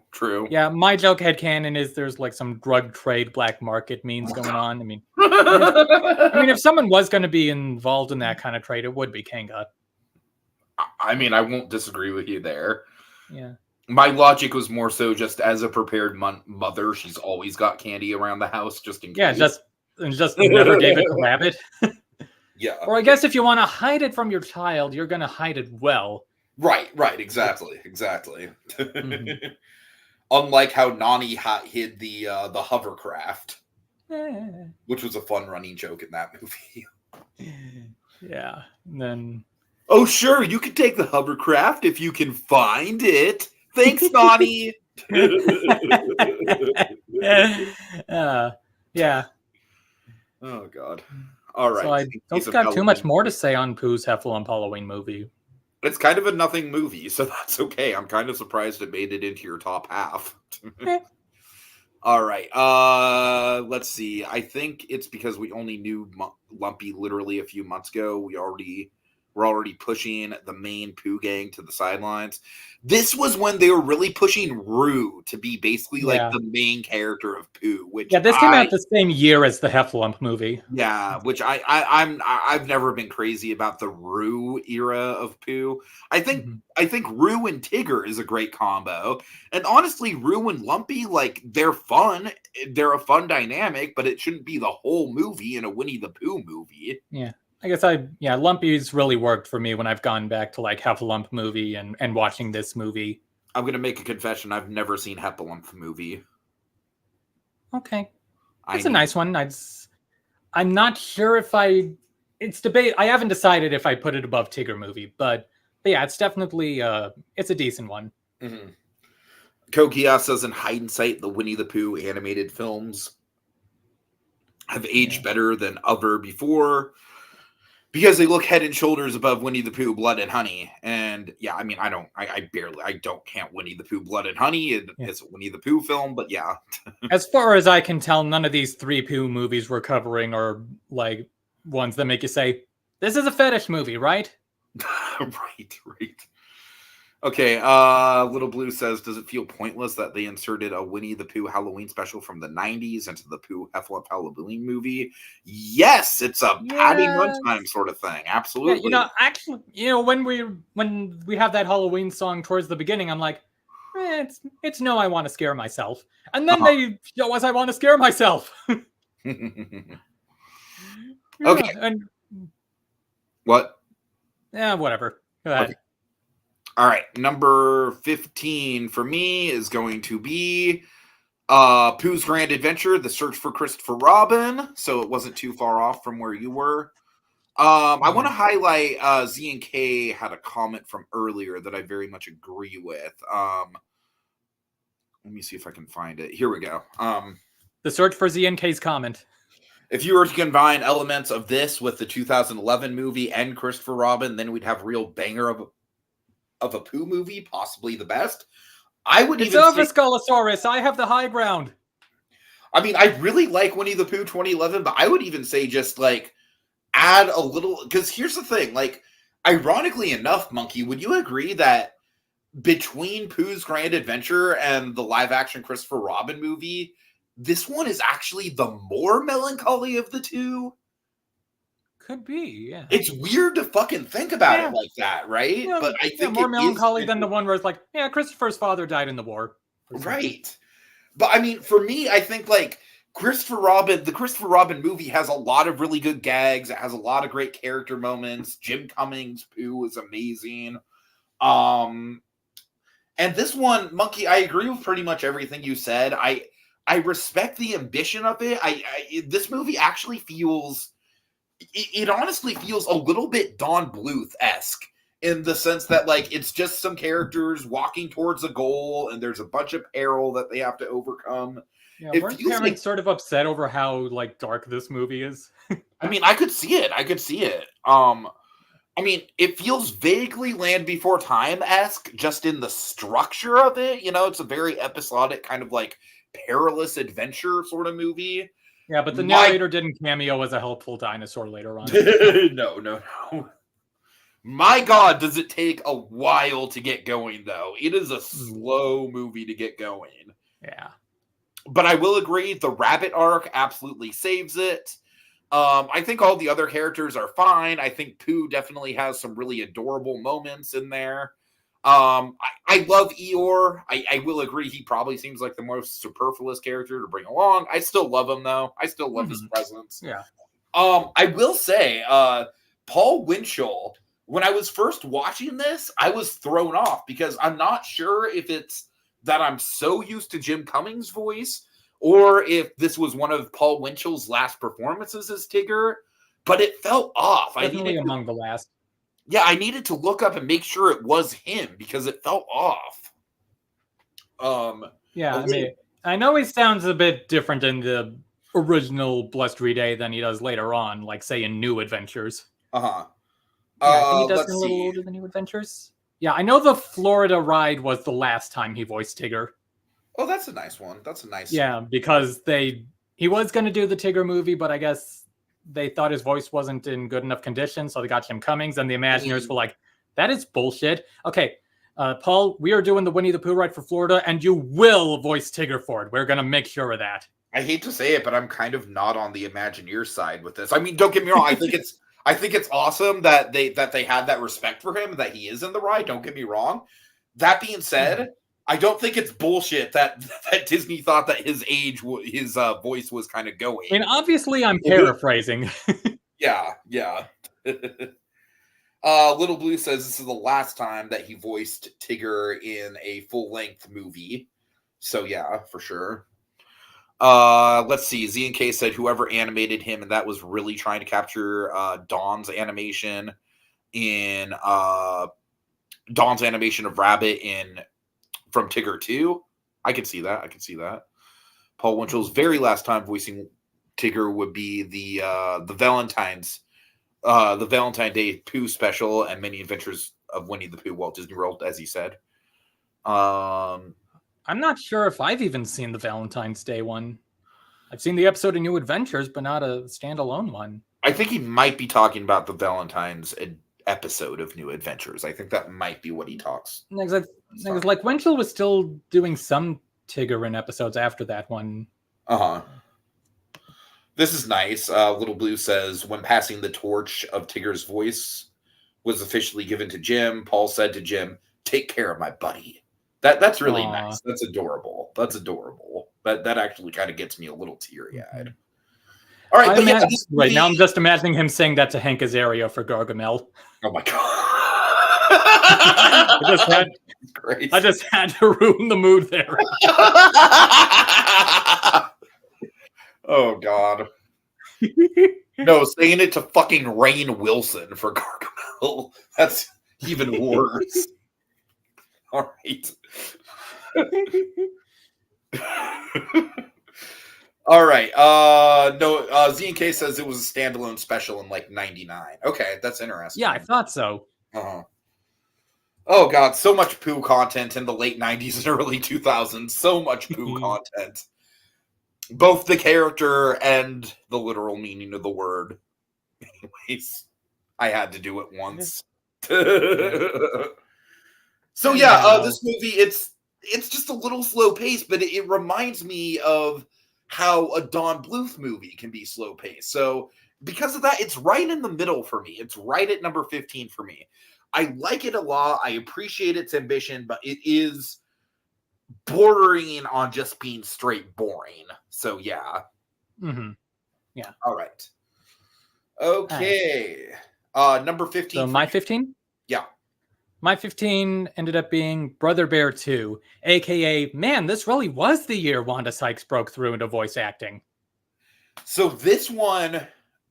Yeah, my joke headcanon is there's like some drug trade black market means going on. I mean, if someone was going to be involved in that kind of trade, it would be Kanga. I mean, I won't disagree with you there. Yeah. My logic was more so just as a prepared mother, she's always got candy around the house just in case. Yeah, just never gave it to Rabbit. Yeah. Or I guess if you want to hide it from your child, you're going to hide it well. Right. Exactly. Mm-hmm. Unlike how Nani hid the hovercraft, which was a fun running joke in that movie. Yeah. And then, oh sure, you can take the hovercraft if you can find it. Thanks, Nani. Yeah. Oh God. All right. So I don't got too much more to say on Pooh's Heffalump Halloween movie. It's kind of a nothing movie, so that's okay. I'm kind of surprised it made it into your top half. All right. Let's see. I think it's because we only knew Lumpy literally a few months ago. We're already pushing the main Pooh gang to the sidelines. This was when they were really pushing Roo to be basically like the main character of Pooh. Which this came out the same year as the Heffalump movie. Yeah, which I've never been crazy about the Roo era of Pooh. I think Roo and Tigger is a great combo, and honestly, Roo and Lumpy, like, they're fun. They're a fun dynamic, but it shouldn't be the whole movie in a Winnie the Pooh movie. Yeah. I guess Lumpy's really worked for me when I've gone back to like Heffalump movie and watching this movie. I'm going to make a confession. I've never seen Heffalump movie. Okay. It's a nice one. I'm not sure if it's debate. I haven't decided if I put it above Tigger movie, but yeah, it's definitely, it's a decent one. Mm-hmm. Kokia says in hindsight, the Winnie the Pooh animated films have aged better than ever before, because they look head and shoulders above Winnie the Pooh, Blood and Honey. And yeah, I mean, I don't count Winnie the Pooh, Blood and Honey. It's a Winnie the Pooh film, but yeah. As far as I can tell, none of these three Pooh movies we're covering are like ones that make you say, this is a fetish movie, right? Right. Okay, Little Blue says, does it feel pointless that they inserted a Winnie the Pooh Halloween special from the 90s into the Pooh Heffalump Halloween movie? Yes, it's a padding runtime sort of thing. Absolutely. Yeah, actually, when we have that Halloween song towards the beginning, I'm like, it's no, I want to scare myself. And then they show us I want to scare myself. Okay. And what? Yeah, whatever. Go ahead. Okay. All right, number 15 for me is going to be Pooh's Grand Adventure, The Search for Christopher Robin. So it wasn't too far off from where you were. I want to highlight Z and K had a comment from earlier that I very much agree with. Let me see if I can find it. Here we go. The Search for Z and K's comment. If you were to combine elements of this with the 2011 movie and Christopher Robin, then we'd have a real banger of a Pooh movie, possibly the best. It's over, Scolosaurus. I have the high ground. I mean, I really like Winnie the Pooh 2011, but I would even say just like add a little, because here's the thing, like, ironically enough, Monkey, would you agree that between Pooh's Grand Adventure and the live action Christopher Robin movie, this one is actually the more melancholy of the two? Could be, yeah. It's weird to fucking think about it like that, right? Yeah, But I think more it melancholy is than the one where it's like, yeah, Christopher's father died in the war. right. But I mean, for me, I think like the Christopher Robin movie has a lot of really good gags. It has a lot of great character moments. Jim Cummings' Pooh is amazing. And this one, Monkey, I agree with pretty much everything you said. I respect the ambition of it. This movie actually feels, it honestly feels a little bit Don Bluth-esque in the sense that like it's just some characters walking towards a goal and there's a bunch of peril that they have to overcome. Yeah, It weren't feels parents like, sort of upset over how like dark this movie is? I mean, I could see it. I mean, it feels vaguely Land Before Time-esque just in the structure of it. You know, it's a very episodic kind of like perilous adventure sort of movie. Yeah, but the narrator didn't cameo as a helpful dinosaur later on. No. My God, does it take a while to get going, though? It is a slow movie to get going. Yeah. But I will agree, the rabbit arc absolutely saves it. I think all the other characters are fine. I think Pooh definitely has some really adorable moments in there. I love Eeyore. I will agree, he probably seems like the most superfluous character to bring along. I still love him, though. I still love his presence. Yeah. I will say, Paul Winchell, when I was first watching this, I was thrown off because I'm not sure if it's that I'm so used to Jim Cummings' voice or if this was one of Paul Winchell's last performances as Tigger, but it felt off. Definitely among the last. Yeah, I needed to look up and make sure it was him because it felt off. Yeah, I mean, I know he sounds a bit different in the original Blessed Day than he does later on, like say in New Adventures. Uh-huh. Yeah, I think he does a little older than New Adventures. Yeah, I know the Florida ride was the last time he voiced Tigger. Oh, that's a nice one. That's a nice Yeah, because he was going to do the Tigger movie, but I guess they thought his voice wasn't in good enough condition, so they got Jim Cummings, and the Imagineers were like, that is bullshit. Okay, Paul, we are doing the Winnie the Pooh ride for Florida, and you will voice Tigger for it. We're going to make sure of that. I hate to say it, but I'm kind of not on the Imagineer side with this. I mean, don't get me wrong. I think it's awesome that they had that respect for him, that he is in the ride. Don't get me wrong. That being said, I don't think it's bullshit that Disney thought that his voice was kind of going. And obviously, I'm paraphrasing. Yeah. Little Blue says this is the last time that he voiced Tigger in a full-length movie. So yeah, for sure. Let's see. Z&K said whoever animated him, and that was really trying to capture Dawn's animation of Rabbit from Tigger 2. I can see that. Paul Winchell's very last time voicing Tigger would be the Valentine Day Pooh special and Many Adventures of Winnie the Pooh, Walt Disney World, as he said. I'm not sure if I've even seen the Valentine's Day one. I've seen the episode of New Adventures, but not a standalone one. I think he might be talking about the Valentine's episode of New Adventures. I think that might be what he talks. Like Winchell was still doing some Tigger episodes after that one. This is nice. Little Blue says, when passing the torch of Tigger's voice was officially given to Jim, Paul said to Jim, "Take care of my buddy." That's really nice. That's adorable. That actually kind of gets me a little teary-eyed. All right, now I'm just imagining him saying that to Hank Azaria for Gargamel. Oh my god! I just had to ruin the mood there. Oh god! No, saying it to fucking Rainn Wilson for Gargamel—that's even worse. All right. All right. No, Z&K says it was a standalone special in like 99. Okay, that's interesting. Yeah, I thought so. Oh god, so much Pooh content in the late 90s and early 2000s. So much Pooh content. Both the character and the literal meaning of the word. Anyways, I had to do it once. So yeah, this movie, it's just a little slow pace, but it reminds me of how a Don Bluth movie can be slow paced. So because of that, it's right in the middle for me. It's right at number 15 for me. I like it a lot. I appreciate its ambition, but it is bordering on just being straight boring. So yeah. Mm-hmm. Yeah. All right. Okay. Number 15. So my 15? Yeah. My 15 ended up being Brother Bear 2, aka, man, this really was the year Wanda Sykes broke through into voice acting. So this one,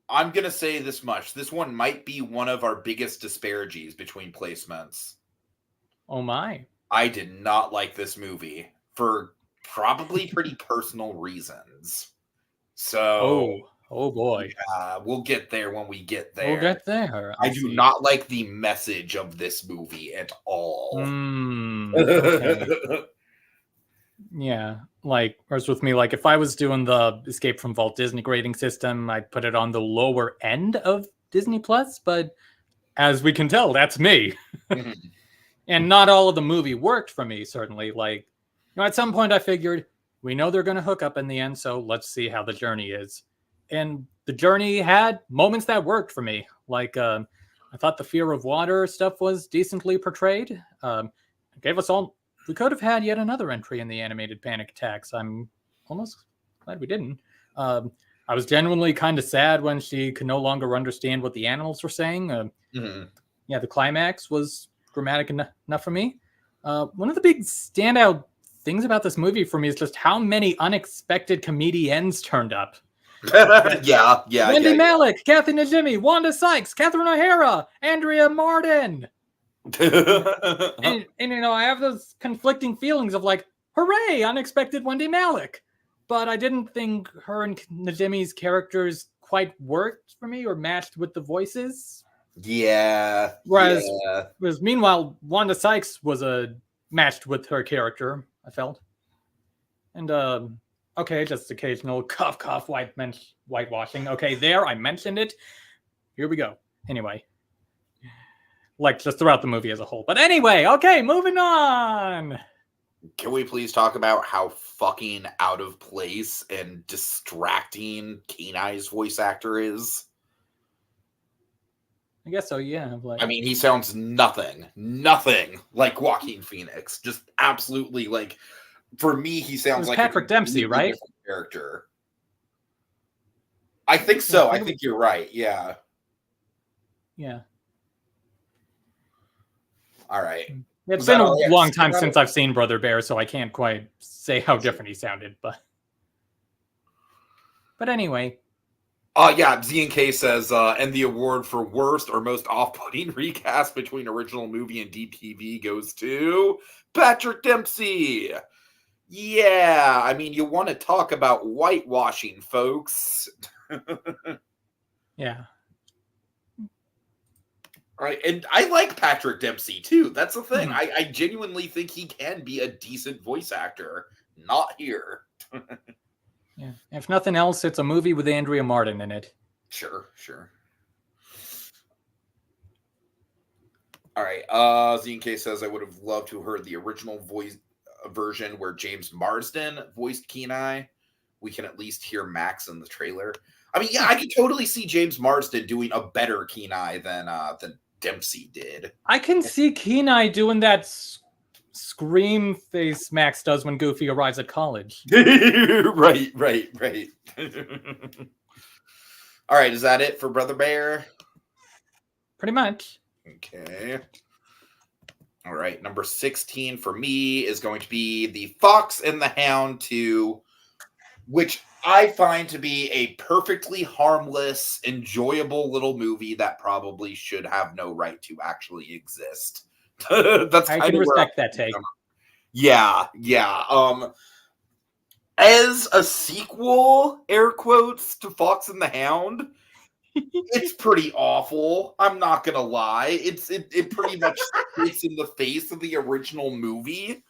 I'm going to say this much. This one might be one of our biggest disparities between placements. Oh my. I did not like this movie for probably pretty personal reasons. So, oh boy. We'll get there when we get there. We'll get there. I do not like the message of this movie at all. Okay. Yeah, like, whereas with me, like, if I was doing the Escape from Walt Disney grading system, I'd put it on the lower end of Disney Plus, but as we can tell, that's me. And not all of the movie worked for me, certainly. Like, at some point I figured, we know they're going to hook up in the end, so let's see how the journey is. And the journey had moments that worked for me. Like, I thought the fear of water stuff was decently portrayed. It gave us all... We could have had yet another entry in the animated Panic Attacks. I'm almost glad we didn't. I was genuinely kind of sad when she could no longer understand what the animals were saying. Yeah, the climax was dramatic enough for me. One of the big standout things about this movie for me is just how many unexpected comedians turned up. Yeah. Wendy Malick, Kathy Najimy, Wanda Sykes, Catherine O'Hara, Andrea Martin. and I have those conflicting feelings of like, hooray, unexpected Wendy Malick. But I didn't think her and Najimy's characters quite worked for me or matched with the voices. Yeah. Whereas meanwhile, Wanda Sykes was matched with her character, I felt. And okay, just occasional cough whitewashing. Okay, there, I mentioned it. Here we go. Anyway. Like, just throughout the movie as a whole. But anyway, okay, moving on. Can we please talk about how fucking out of place and distracting Kenai's voice actor is? I guess so, yeah. Like, I mean, he sounds nothing like Joaquin Phoenix. Just absolutely, like, for me, he sounds like Patrick Dempsey, right? Character. I think so. I think you're right. Yeah. Yeah. All right. It's been a long time since I've seen Brother Bear, so I can't quite say how different he sounded, but anyway. Yeah, Z&K says, and the award for worst or most off-putting recast between original movie and DTV goes to Patrick Dempsey. Yeah, I mean, you want to talk about whitewashing, folks. Yeah. Right, and I like Patrick Dempsey too. That's the thing. I genuinely think he can be a decent voice actor. Not here. Yeah. If nothing else, it's a movie with Andrea Martin in it. Sure. All right. ZNK says I would have loved to have heard the original voice version where James Marsden voiced Kenai. We can at least hear Max in the trailer. I mean, yeah, I could totally see James Marsden doing a better Kenai than Dempsey did. I can see Kenai doing that scream face Max does when Goofy arrives at college. Right. All right, is that it for Brother Bear? Pretty much. Okay. All right, number 16 for me is going to be The Fox and the Hound 2, which I find to be a perfectly harmless, enjoyable little movie that probably should have no right to actually exist. That's I can respect that take. Yeah. As a sequel, air quotes, to Fox and the Hound, it's pretty awful. I'm not gonna lie. It pretty much spits in the face of the original movie.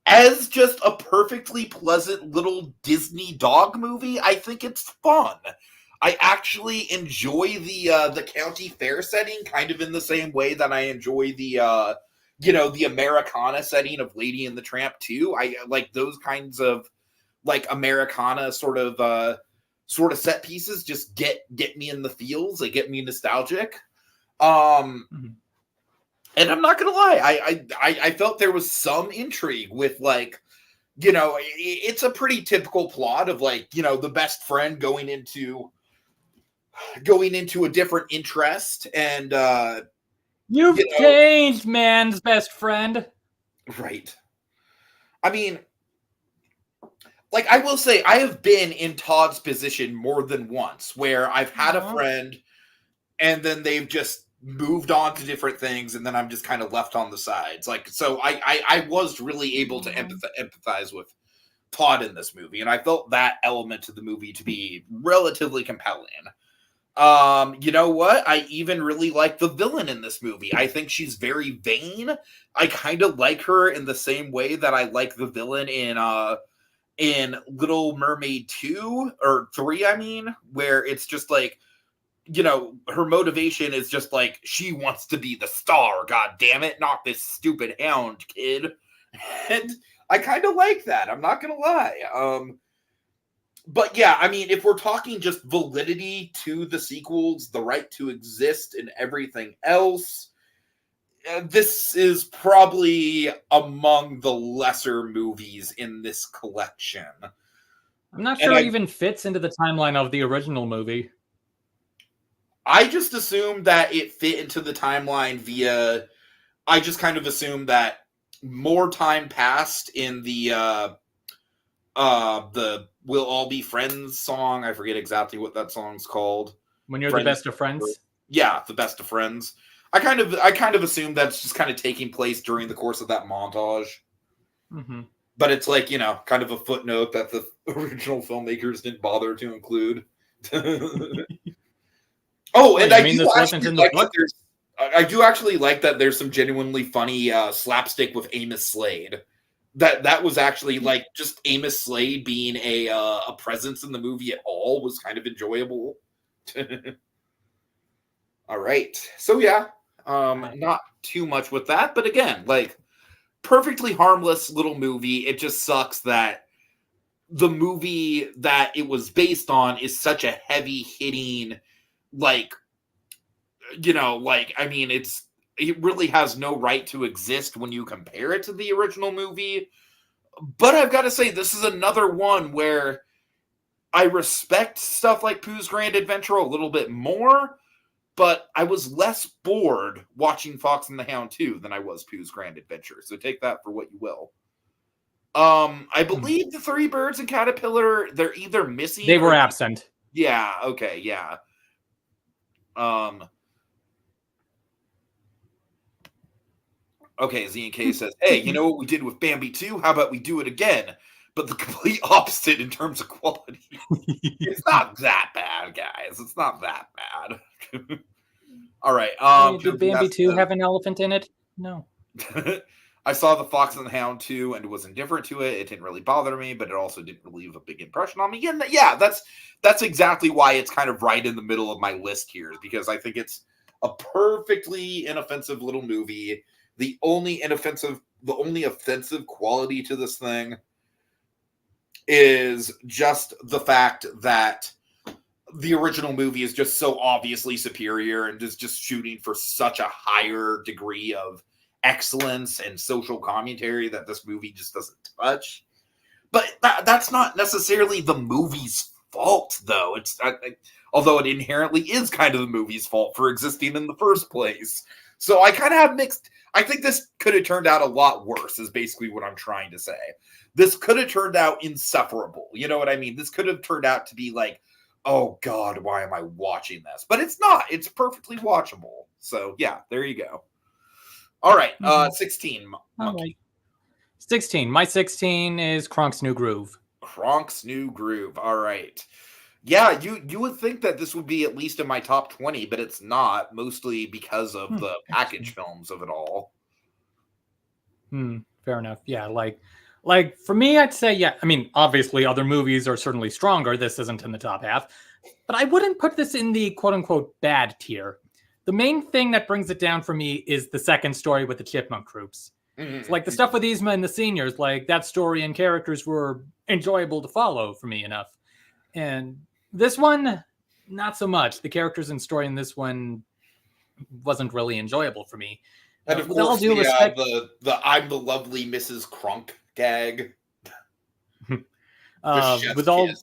As just a perfectly pleasant little Disney dog movie, I think it's fun. I actually enjoy the county fair setting, kind of in the same way that I enjoy the the Americana setting of Lady and the Tramp too. I like those kinds of like Americana sort of set pieces just get me in the feels. They get me nostalgic. And I'm not gonna lie, I felt there was some intrigue with, like, you know, it's a pretty typical plot of, like, you know, the best friend going into a different interest, and you've changed, man's best friend. Right. I mean, like, I will say, I have been in Todd's position more than once, where I've had a friend, and then they've just moved on to different things, and then I'm just kind of left on the sides. Like, so I was really able to empathize with Todd in this movie, and I felt that element of the movie to be relatively compelling. You know what? I even really like the villain in this movie. I think she's very vain. I kind of like her in the same way that I like the villain in Little Mermaid 2 or 3, I mean, where it's just like, you know, her motivation is just like, she wants to be the star, god damn it, not this stupid hound kid. And I kind of like that, I'm not gonna lie. But yeah, I mean, if we're talking just validity to the sequels, the right to exist and everything else, this is probably among the lesser movies in this collection. I'm not sure it even fits into the timeline of the original movie. I just assumed that it fit into the timeline via... I just kind of assumed that more time passed in the We'll All Be Friends song. I forget exactly what that song's called. When you're the best of friends? Yeah, the best of friends. I kind of assumed that's just kind of taking place during the course of that montage. But it's like, you know, kind of a footnote that the original filmmakers didn't bother to include. Oh, and I do actually like that there's some genuinely funny slapstick with Amos Slade. That was actually, like, just Amos Slade being a presence in the movie at all was kind of enjoyable. All right. So yeah, not too much with that, but again, like, perfectly harmless little movie. It just sucks that the movie that it was based on is such a heavy hitting, like, you know, like, I mean, it really has no right to exist when you compare it to the original movie. But I've got to say, this is another one where I respect stuff like Pooh's Grand Adventure a little bit more, but I was less bored watching Fox and the Hound 2 than I was Pooh's Grand Adventure. So take that for what you will. I believe the three birds and caterpillar, they're either missing. They were absent. Yeah. Okay. Yeah. Okay, ZNK says, hey, you know what we did with Bambi 2? How about we do it again? But the complete opposite in terms of quality. It's not that bad, guys. It's not that bad. All right. Did Bambi 2 have an elephant in it? No. I saw the Fox and the Hound 2 and was indifferent to it. It didn't really bother me, but it also didn't leave a big impression on me. Yeah, that's exactly why it's kind of right in the middle of my list here, because I think it's a perfectly inoffensive little movie. The only offensive quality to this thing is just the fact that the original movie is just so obviously superior and is just shooting for such a higher degree of excellence and social commentary that this movie just doesn't touch. But that's not necessarily the movie's fault, though. Although it inherently is kind of the movie's fault for existing in the first place. So I kind of have mixed... I think this could have turned out a lot worse, is basically what I'm trying to say. This could have turned out insufferable. You know what I mean? This could have turned out to be like, oh God, why am I watching this? But it's not. It's perfectly watchable. So yeah, there you go. All right, 16. All right. 16. My 16 is Kronk's New Groove. Kronk's New Groove. All right. Yeah, you would think that this would be at least in my top 20, but it's not, mostly because of the package films of it all. Fair enough. Yeah, like for me, I'd say, yeah, I mean, obviously other movies are certainly stronger. This isn't in the top half, but I wouldn't put this in the quote unquote bad tier. The main thing that brings it down for me is the second story with the Chipmunk Troops. It's like the stuff with Yzma and the seniors, like that story and characters were enjoyable to follow for me enough. And this one, not so much. The characters and story in this one wasn't really enjoyable for me. And of With all course, due respect, the "I'm the lovely Mrs. Crunk" gag, the chef's with all kiss.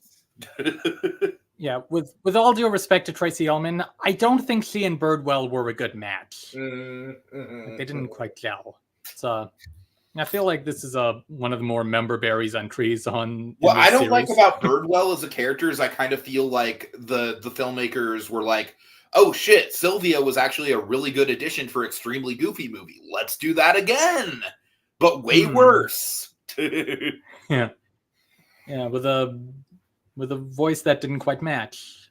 yeah, with all due respect to Tracy Ullman, I don't think she and Birdwell were a good match. They didn't quite gel. So I feel like this is one of the more member berries on trees on. What I don't series. like about Birdwell as a character is I kind of feel like the filmmakers were like, oh shit, Sylvia was actually a really good addition for Extremely Goofy movie. Let's do that again, but way worse. Yeah, with a voice that didn't quite match.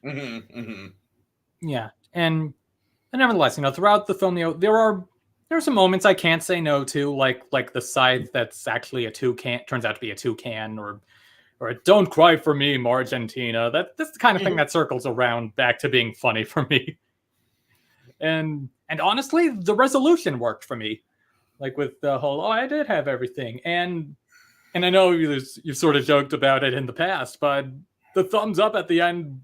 Yeah, and nevertheless, throughout the film, there are some moments I can't say no to, like the scythe that's actually a toucan turns out to be a toucan, or "Don't cry for me, Margentina." That's the kind of thing that circles around back to being funny for me. And honestly, the resolution worked for me, like with the whole "oh, I did have everything," and I know you've sort of joked about it in the past, but the thumbs up at the end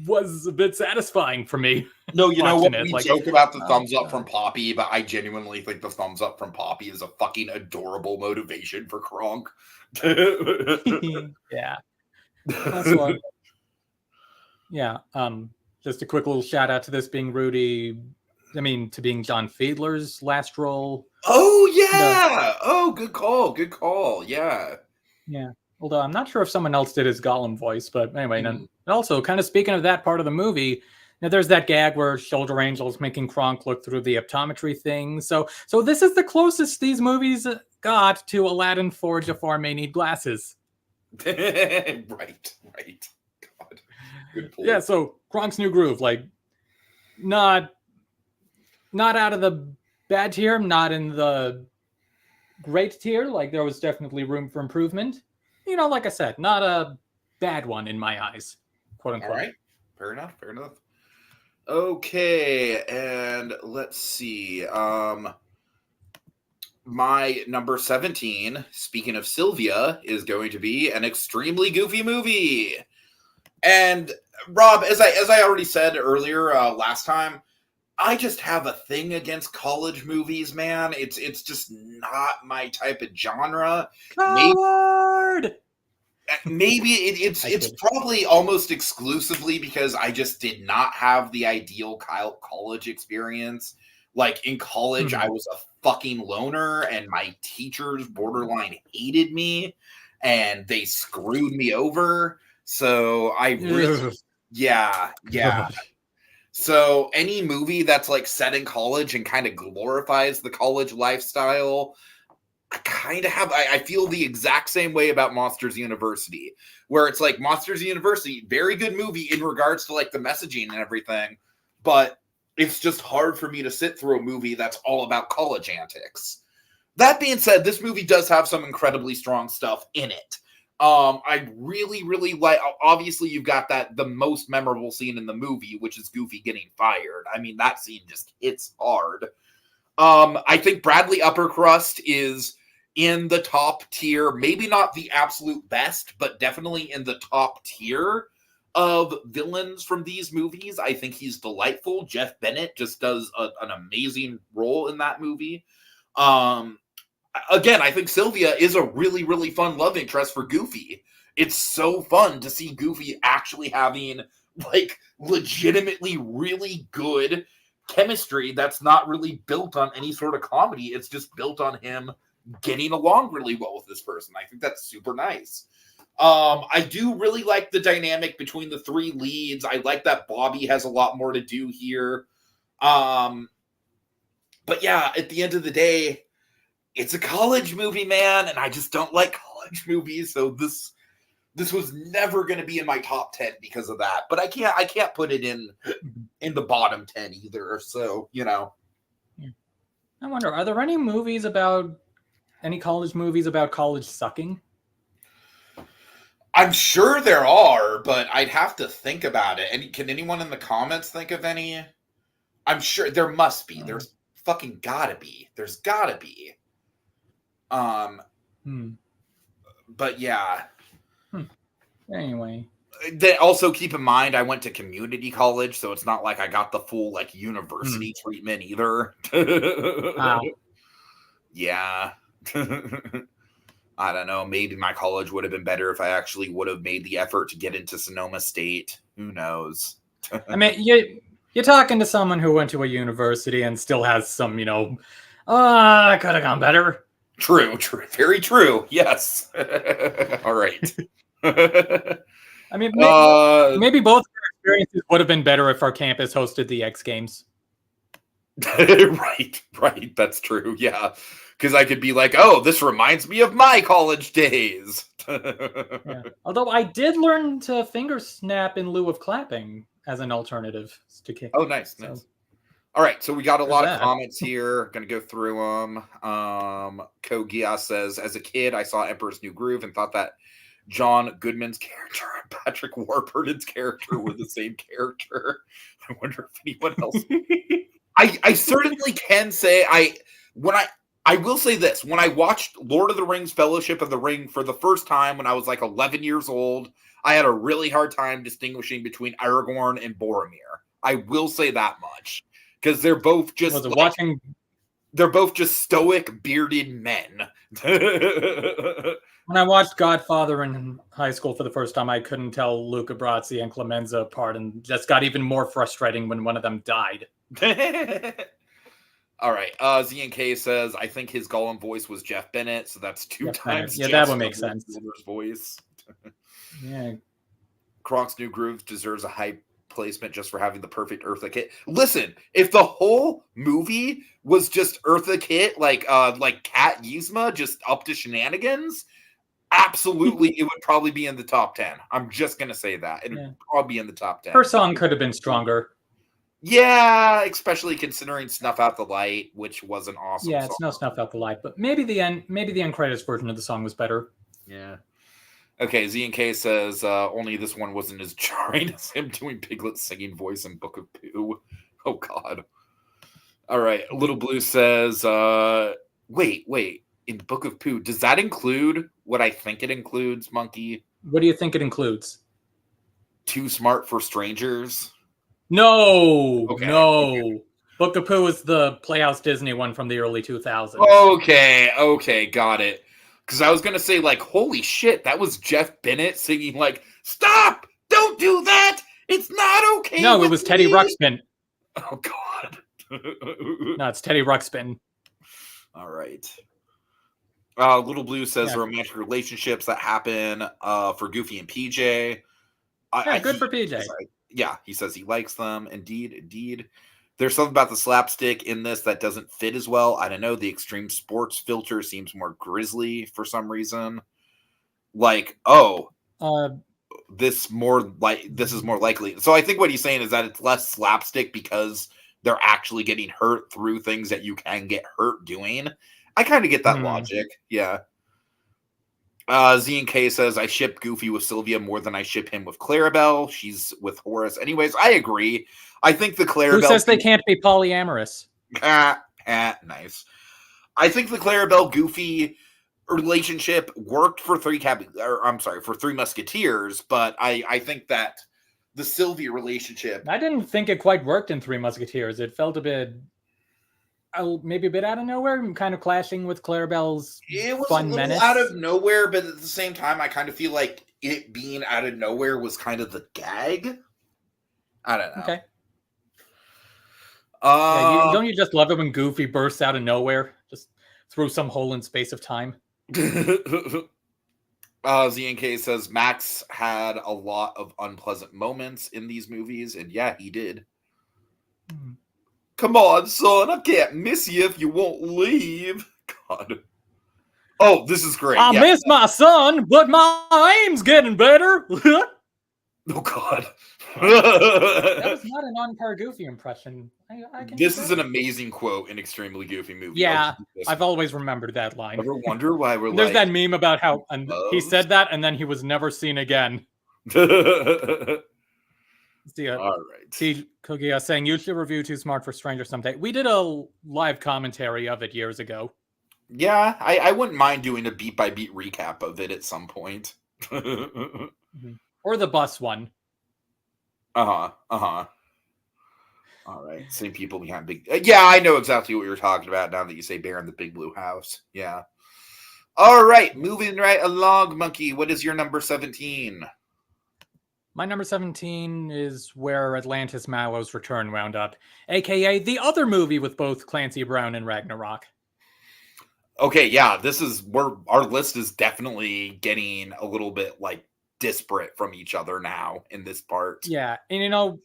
was a bit satisfying for me. No, you know what? We joke about the thumbs up from Poppy, but I genuinely think the thumbs up from Poppy is a fucking adorable motivation for Kronk. Yeah. Also, yeah. Just a quick little shout out to this being to being John Fiedler's last role. Oh yeah. Oh, good call. Good call. Yeah. Yeah. Although I'm not sure if someone else did his Gollum voice, but anyway. And also, kind of speaking of that part of the movie, there's that gag where Shoulder Angel's making Kronk look through the optometry thing. So this is the closest these movies got to Aladdin for Jafar may need glasses. Right. God. Good point. Yeah, so Kronk's New Groove, like, not out of the bad tier, not in the great tier. Like, there was definitely room for improvement. Like I said, not a bad one in my eyes, quote unquote. All right. Fair enough. Okay, and let's see. My number 17, speaking of Sylvia, is going to be an extremely goofy movie. And Rob, as I already said earlier last time, I just have a thing against college movies, man. It's just not my type of genre. Coward! Maybe it's probably almost exclusively because I just did not have the ideal college experience. Like in college, I was a fucking loner, and my teachers borderline hated me, and they screwed me over. So I really, yeah. So any movie that's like set in college and kind of glorifies the college lifestyle, I feel the exact same way about Monsters University, where it's like Monsters University, very good movie in regards to like the messaging and everything, but it's just hard for me to sit through a movie that's all about college antics. That being said, this movie does have some incredibly strong stuff in it. I really, really like, obviously you've got the most memorable scene in the movie, which is Goofy getting fired. I mean, that scene just hits hard. I think Bradley Uppercrust is in the top tier, maybe not the absolute best, but definitely in the top tier of villains from these movies. I think he's delightful. Jeff Bennett just does an amazing role in that movie. Again, I think Sylvia is a really, really fun love interest for Goofy. It's so fun to see Goofy actually having like legitimately really good chemistry that's not really built on any sort of comedy. It's just built on him getting along really well with this person. I think that's super nice. I do really like the dynamic between the three leads. I like that Bobby has a lot more to do here. But yeah, at the end of the day, it's a college movie, man, and I just don't like college movies, so this was never going to be in my top 10 because of that. But I can't put it in the bottom 10 either, so, I wonder, are there any college movies about college sucking? I'm sure there are, but I'd have to think about it. And can anyone in the comments think of any? I'm sure there must be. There's fucking gotta be. There's gotta be. But yeah. Anyway. Then also keep in mind, I went to community college, so it's not like I got the full like university treatment either. Yeah. I don't know. Maybe my college would have been better if I actually would have made the effort to get into Sonoma State. Who knows? I mean, you're talking to someone who went to a university and still has some, I could have gone better. True. Very true. Yes. All right. I mean, maybe both experiences would have been better if our campus hosted the X Games. Right. That's true. Yeah. Because I could be like, oh, this reminds me of my college days. Yeah. Although I did learn to finger snap in lieu of clapping as an alternative to kick. Oh, nice. All right, so we got a lot of comments here. Going to go through them. Kogia says, as a kid, I saw Emperor's New Groove and thought that John Goodman's character and Patrick Warburton's character were the same character. I wonder if anyone else... I certainly can say I will say this. When I watched Lord of the Rings Fellowship of the Ring for the first time when I was like 11 years old, I had a really hard time distinguishing between Aragorn and Boromir. I will say that much. Because they're both just they're both just stoic, bearded men. When I watched Godfather in high school for the first time, I couldn't tell Luca Brasi and Clemenza apart, and just got even more frustrating when one of them died. All right. ZNK says, I think his Gollum voice was Jeff Bennett, so that's two times. Yeah, that would make sense. Voice. Yeah. Kronk's New Groove deserves a high placement just for having the perfect Eartha Kitt. Listen, if the whole movie was just Eartha Kitt, like Kat Yzma, just up to shenanigans, absolutely, it would probably be in the top 10. I'm just gonna say that. It would probably be in the top 10. Her song could have been stronger. Yeah, especially considering Snuff Out the Light, which was an awesome song. It's no Snuff Out the Light, but maybe the end credits version of the song was better. Yeah. Okay, Z&K says, only this one wasn't as jarring as him doing Piglet's singing voice in Book of Pooh. Oh, God. All right, Little Blue says, wait, in Book of Pooh, does that include what I think it includes, Monkey? What do you think it includes? Too Smart for Strangers? No, okay. No. Book of Pooh is the Playhouse Disney one from the early 2000s. Okay, got it. Because I was going to say, like, holy shit, that was Jeff Bennett singing, like, stop! Don't do that! It's not okay! No, it was Teddy Ruxpin. Oh, God. No, it's Teddy Ruxpin. All right. Little Blue says romantic relationships that happen for Goofy and PJ. Good for PJ. Yeah, he says he likes them. Indeed. There's something about the slapstick in this that doesn't fit as well. I don't know. The extreme sports filter seems more grisly for some reason. Like, this is more likely. So I think what he's saying is that it's less slapstick because they're actually getting hurt through things that you can get hurt doing. I kind of get that logic. Yeah. Z&K says, I ship Goofy with Sylvia more than I ship him with Clarabelle. She's with Horace. Anyways, I agree. I think the Clarabelle... Who says they can't be polyamorous? Nice. I think the Clarabelle Goofy relationship worked for Three Musketeers, but I think that the Sylvia relationship... I didn't think it quite worked in Three Musketeers. It felt a bit... maybe a bit out of nowhere, kind of clashing with Clarabelle's fun menace. Out of nowhere, but at the same time, I kind of feel like it being out of nowhere was kind of the gag. I don't know. Okay. Don't you just love it when Goofy bursts out of nowhere, just through some hole in space of time? ZNK says Max had a lot of unpleasant moments in these movies, and yeah, he did. Come on, son, I can't miss you if you won't leave. God. Oh, this is great. I miss my son, but my aim's getting better. Oh, God. That was not an on-par Goofy impression. This is an amazing quote in Extremely Goofy movie. Yeah, I've always remembered that line. Ever wonder why we're There's that meme about how he said that and then he was never seen again. All right. See, Kogia saying you should review Too Smart for Stranger someday. We did a live commentary of it years ago. Yeah, I wouldn't mind doing a beat-by-beat recap of it at some point. Or the bus one. All right, same people behind Big. Yeah, I know exactly what you're talking about now that you say Bear in the Big Blue House. Yeah. All right, moving right along, Monkey. What is your number 17? My number 17 is Where Atlantis Mallow's Return wound up, aka the other movie with both Clancy Brown and Ragnarok. Okay, yeah, this is where our list is definitely getting a little bit like disparate from each other now in this part. Yeah, and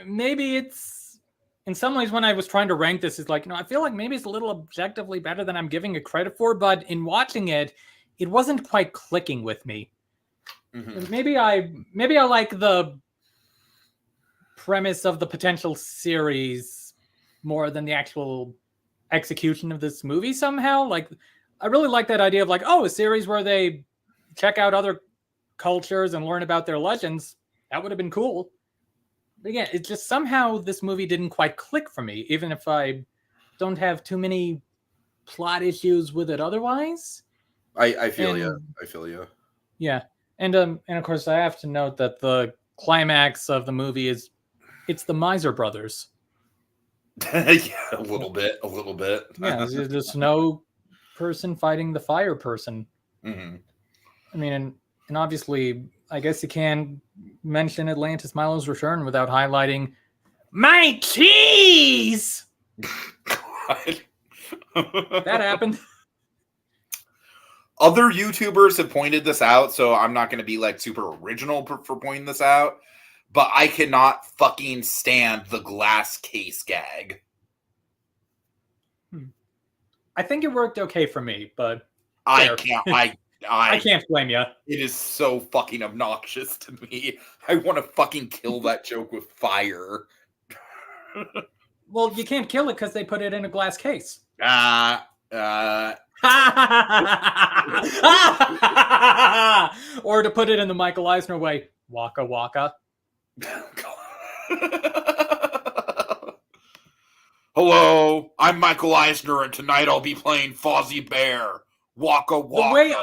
maybe it's in some ways when I was trying to rank this, is like, I feel like maybe it's a little objectively better than I'm giving it credit for, but in watching it, it wasn't quite clicking with me. Mm-hmm. Maybe I like the premise of the potential series more than the actual execution of this movie somehow. Like, I really like that idea of like, a series where they check out other cultures and learn about their legends. That would have been cool. But again, it's just somehow this movie didn't quite click for me, even if I don't have too many plot issues with it otherwise. I feel you. I feel you. Yeah. And of course I have to note that the climax of the movie it's the Miser brothers. Yeah, a little bit. Yeah, there's the snow person fighting the fire person. Mm-hmm. I mean, and obviously, I guess you can mention Atlantis Mallow's Return without highlighting my cheese. That happened. Other YouTubers have pointed this out, so I'm not going to be like super original for pointing this out. But I cannot fucking stand the glass case gag. I think it worked okay for me, but I can't. I can't blame you. It is so fucking obnoxious to me. I want to fucking kill that joke with fire. Well, you can't kill it because they put it in a glass case. Or to put it in the Michael Eisner way, waka waka. Hello, I'm Michael Eisner, and tonight I'll be playing Fozzie Bear. Waka waka. The way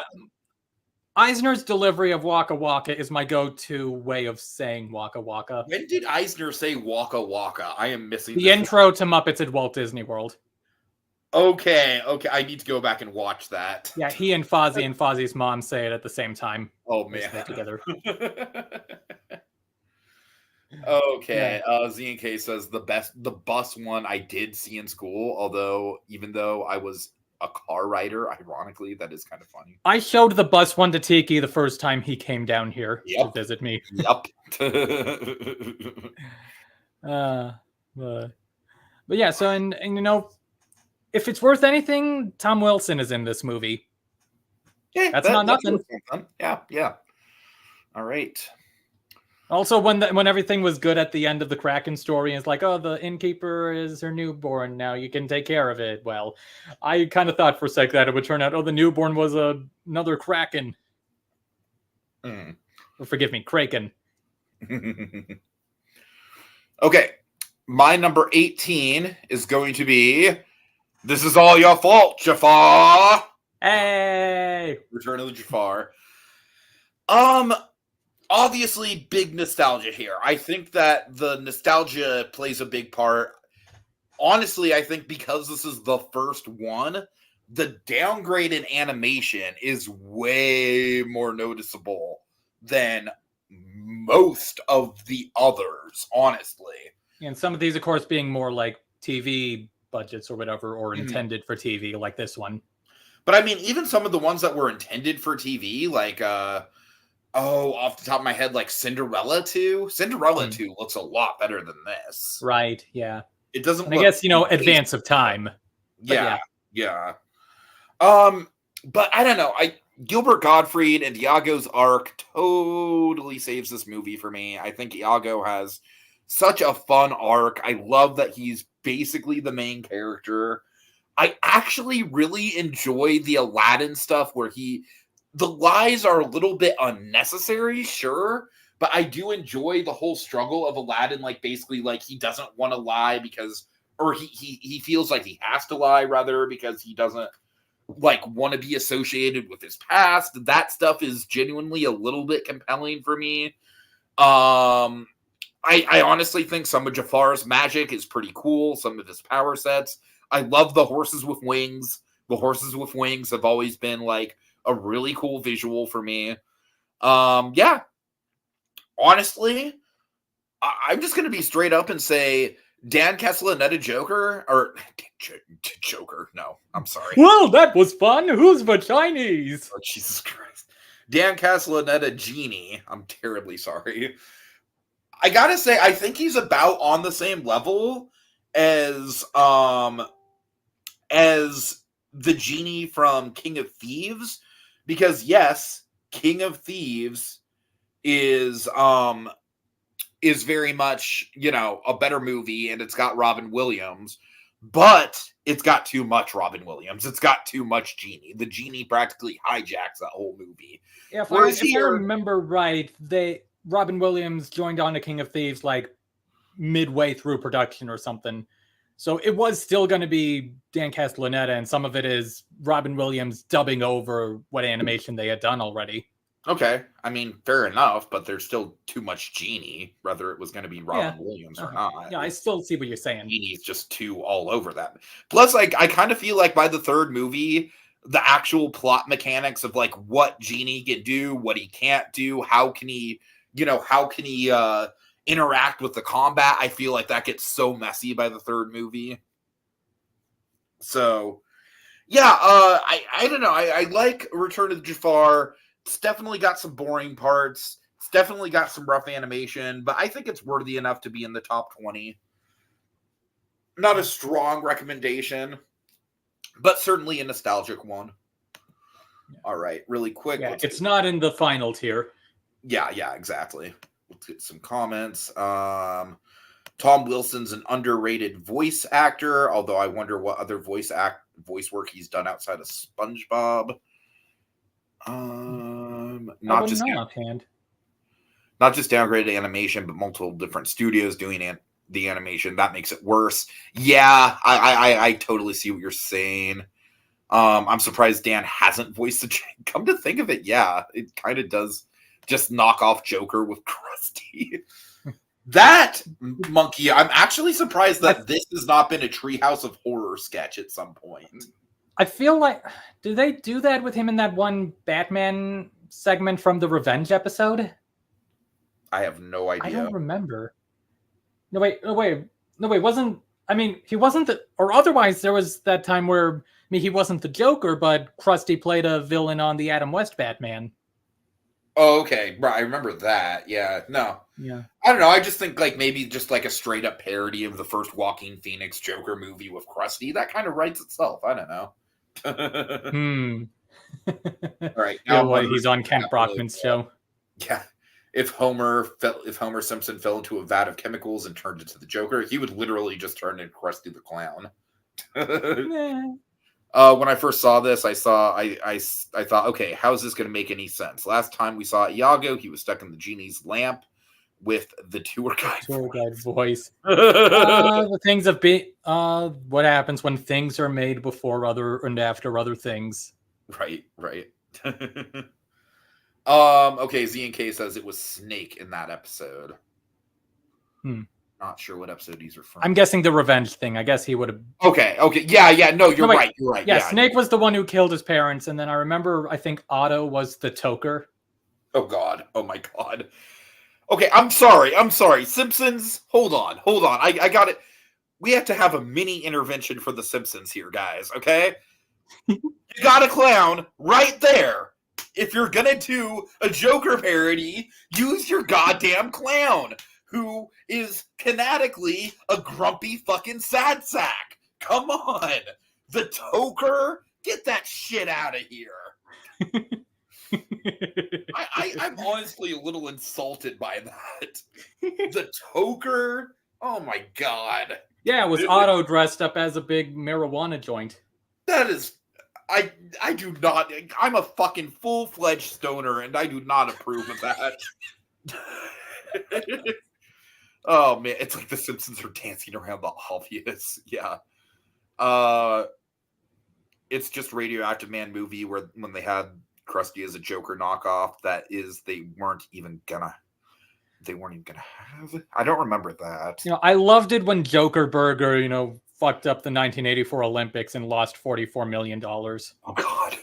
Eisner's delivery of waka waka is my go-to way of saying waka waka. When did Eisner say waka waka? I am missing the intro to Muppets at Walt Disney World. Okay. I need to go back and watch that. Yeah, he and Fozzie and Fozzie's mom say it at the same time. Oh man, together. Okay. Yeah. Z&K says the bus one I did see in school. Although, even though I was a car rider, ironically, that is kind of funny. I showed the bus one to Tiki the first time he came down here to visit me. Yep. But yeah, so and if it's worth anything, Tom Wilson is in this movie. Yeah, that's not nothing. Yeah. All right. Also, when everything was good at the end of the Kraken story, it's like, the innkeeper is her newborn now. You can take care of it. Well, I kind of thought for a sec that it would turn out, the newborn was another Kraken. Or forgive me, Kraken. Okay. My number 18 is going to be This Is All Your Fault, Jafar. Hey! Return of the Jafar. Obviously, big nostalgia here. I think that the nostalgia plays a big part. Honestly, I think because this is the first one, the downgrade in animation is way more noticeable than most of the others, honestly. And some of these, of course, being more like TV budgets or whatever, or intended for TV, like this one. But I mean, even some of the ones that were intended for TV, like, off the top of my head, like Cinderella 2. Cinderella 2 looks a lot better than this. Right, yeah. It doesn't I guess, advance of time. Yeah. But I don't know. Gilbert Gottfried and Iago's arc totally saves this movie for me. I think Iago has such a fun arc. I love that he's basically the main character. I actually really enjoy the Aladdin stuff where the lies are a little bit unnecessary, sure, but I do enjoy the whole struggle of Aladdin, like basically like he doesn't want to lie because, or he feels like he has to lie rather because he doesn't like want to be associated with his past. That stuff is genuinely a little bit compelling for me. I honestly think some of Jafar's magic is pretty cool. Some of his power sets. I love the horses with wings. The horses with wings have always been like a really cool visual for me. Yeah. Honestly, I'm just going to be straight up and say Dan Castellaneta Joker, or Joker. No, I'm sorry. Well, that was fun. Who's the Chinese? Oh, Jesus Christ. Dan Castellaneta Genie. I'm terribly sorry. I gotta say, I think he's about on the same level as the genie from King of Thieves, because yes, King of Thieves is very much, you know, a better movie, and it's got Robin Williams, but it's got too much Robin Williams. It's got too much Genie. The Genie practically hijacks that whole movie. Yeah, if I remember right, Robin Williams joined on to King of Thieves like midway through production or something. So it was still going to be Dan Castellaneta, and some of it is Robin Williams dubbing over what animation they had done already. Okay, I mean, fair enough, but there's still too much Genie, whether it was going to be Robin Williams or not. Yeah, I still see what you're saying. Genie's just too all over that. Plus, like, I kind of feel like by the third movie, the actual plot mechanics of like what Genie can do, what he can't do, how can he interact with the combat, I feel like that gets so messy by the third movie. So, yeah, I don't know. I like Return of Jafar. It's definitely got some boring parts. It's definitely got some rough animation, but I think it's worthy enough to be in the top 20. Not a strong recommendation, but certainly a nostalgic one. Yeah. All right, really quick. Yeah, it's not in the final tier. Yeah, exactly. Let's get some comments. Tom Wilson's an underrated voice actor, although I wonder what other voice work he's done outside of SpongeBob. Not just downgraded animation, but multiple different studios doing the animation. That makes it worse. Yeah, I totally see what you're saying. I'm surprised Dan hasn't voiced the. Come to think of it, yeah, it kind of does just knock off Joker with Krusty. That monkey, I'm actually surprised that this has not been a Treehouse of Horror sketch at some point. I feel like, do they do that with him in that one Batman segment from the Revenge episode? I have no idea. I don't remember. No, wait. Wasn't, I mean, he wasn't or otherwise there was that time where, I mean, he wasn't the Joker, but Krusty played a villain on the Adam West Batman. Oh, okay. Right. I remember that. Yeah. No. Yeah. I don't know. I just think like maybe just like a straight up parody of the first Joaquin Phoenix Joker movie with Krusty. That kind of writes itself. I don't know. All right. Now he's on Kent Brockman's show. Yeah. If Homer Simpson fell into a vat of chemicals and turned into the Joker, he would literally just turn into Krusty the Clown. When I first saw this, I thought, okay, how's this going to make any sense? Last time we saw Iago, he was stuck in the genie's lamp with the tour guide voice. The things of what happens when things are made before other and after other things. Right. Okay, Z&K says it was Snake in that episode. Not sure what episode he's referring to. I'm guessing the revenge thing. I guess he would have. Okay. Yeah. No, you're right. You're right. Yeah, Snake was the one who killed his parents, and then I remember, I think Otto was the toker. Oh God. Oh my God. Okay, I'm sorry. Simpsons. Hold on. I got it. We have to have a mini intervention for the Simpsons here, guys. Okay. You got a clown right there. If you're gonna do a Joker parody, use your goddamn clown, who is canonically a grumpy fucking sad sack. Come on. The toker? Get that shit out of here. I'm honestly a little insulted by that. The toker? Oh my God. Yeah, it was Otto dressed up as a big marijuana joint. That is... I do not... I'm a fucking full-fledged stoner, and I do not approve of that. Oh, man. It's like the Simpsons are dancing around the obvious. Yeah. it's just Radioactive Man movie where when they had Krusty as a Joker knockoff, they weren't even gonna have it. I don't remember that. I loved it when Joker Burger, fucked up the 1984 Olympics and lost $44 million. Oh God.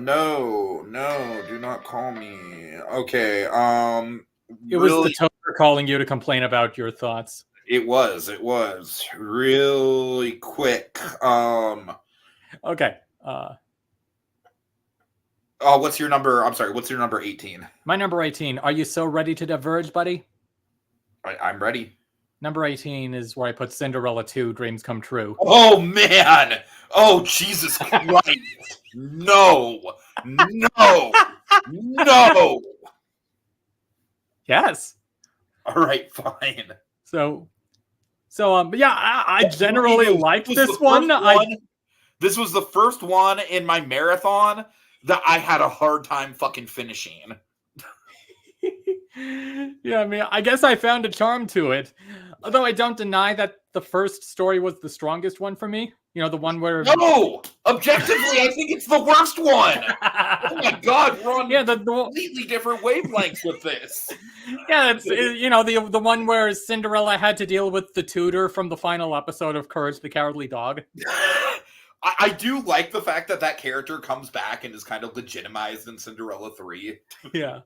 No, do not call me. Okay. It was the Toker calling you to complain about your thoughts. It was really quick. Okay. What's your number? I'm sorry. What's your number 18? My number 18. Are you so ready to diverge, buddy? I'm ready. Number 18 is where I put Cinderella 2, Dreams Come True. Oh, man. Oh, Jesus Christ. No. Yes. All right, fine. But yeah, I generally liked this one. This was the first one in my marathon that I had a hard time fucking finishing. Yeah, I mean, I guess I found a charm to it. Although I don't deny that the first story was the strongest one for me. The one where... No! Objectively, I think it's the worst one! Oh my God, we're on completely different wavelengths with this. Yeah, it's the one where Cinderella had to deal with the tutor from the final episode of Courage the Cowardly Dog. I do like the fact that character comes back and is kind of legitimized in Cinderella 3. Yeah.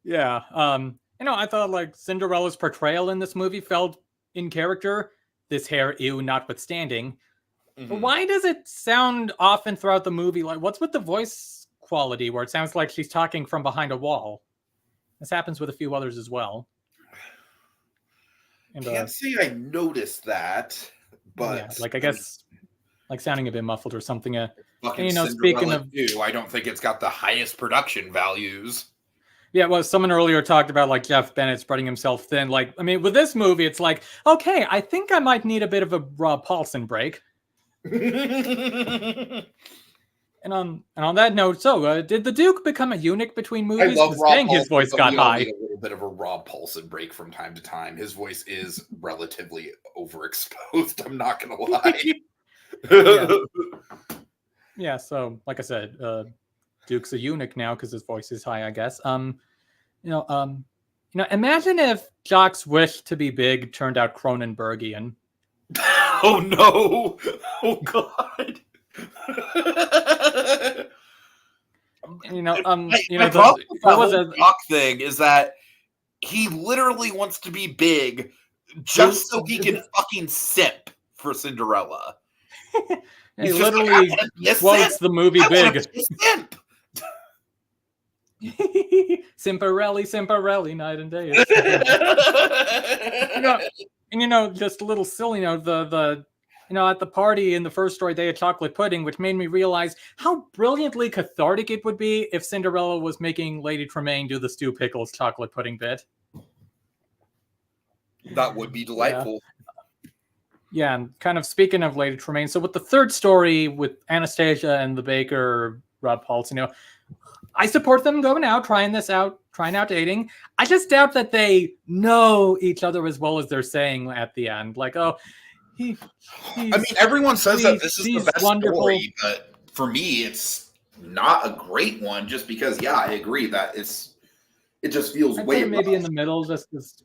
Yeah. I thought like Cinderella's portrayal in this movie felt in character, this hair ew notwithstanding. Mm-hmm. But why does it sound often throughout the movie like, what's with the voice quality where it sounds like she's talking from behind a wall? This happens with a few others as well. And, can't say I noticed that, but I guess like sounding a bit muffled or something. Speaking of, I don't think it's got the highest production values. Yeah, well, someone earlier talked about like Jeff Bennett spreading himself thin. Like, I mean, with this movie, it's like, okay, I think I might need a bit of a Rob Paulsen break. And on that note, did the Duke become a eunuch between movies? I love Rob Paulsen, his voice got high. Need a little bit of a Rob Paulsen break from time to time. His voice is relatively overexposed. I'm not gonna lie. Yeah. So like I said, Duke's a eunuch now because his voice is high, I guess. Imagine if Jock's wish to be big turned out Cronenbergian. Oh no! Oh God! The Jock thing is that he literally wants to be big just so he can fucking simp for Cinderella. He literally quotes the movie Big. Simparelli, night and day. Just a little silly note, at the party in the first story, they had chocolate pudding, which made me realize how brilliantly cathartic it would be if Cinderella was making Lady Tremaine do the Stu Pickles chocolate pudding bit. That would be delightful. Yeah, and kind of speaking of Lady Tremaine, so with the third story with Anastasia and the baker, Rob Paulsen, I support them going out, trying out dating. I just doubt that they know each other as well as they're saying at the end. Like, oh, everyone says that this is the best story, but for me, it's not a great one just because, I agree that it just feels way maybe in the middle, just because,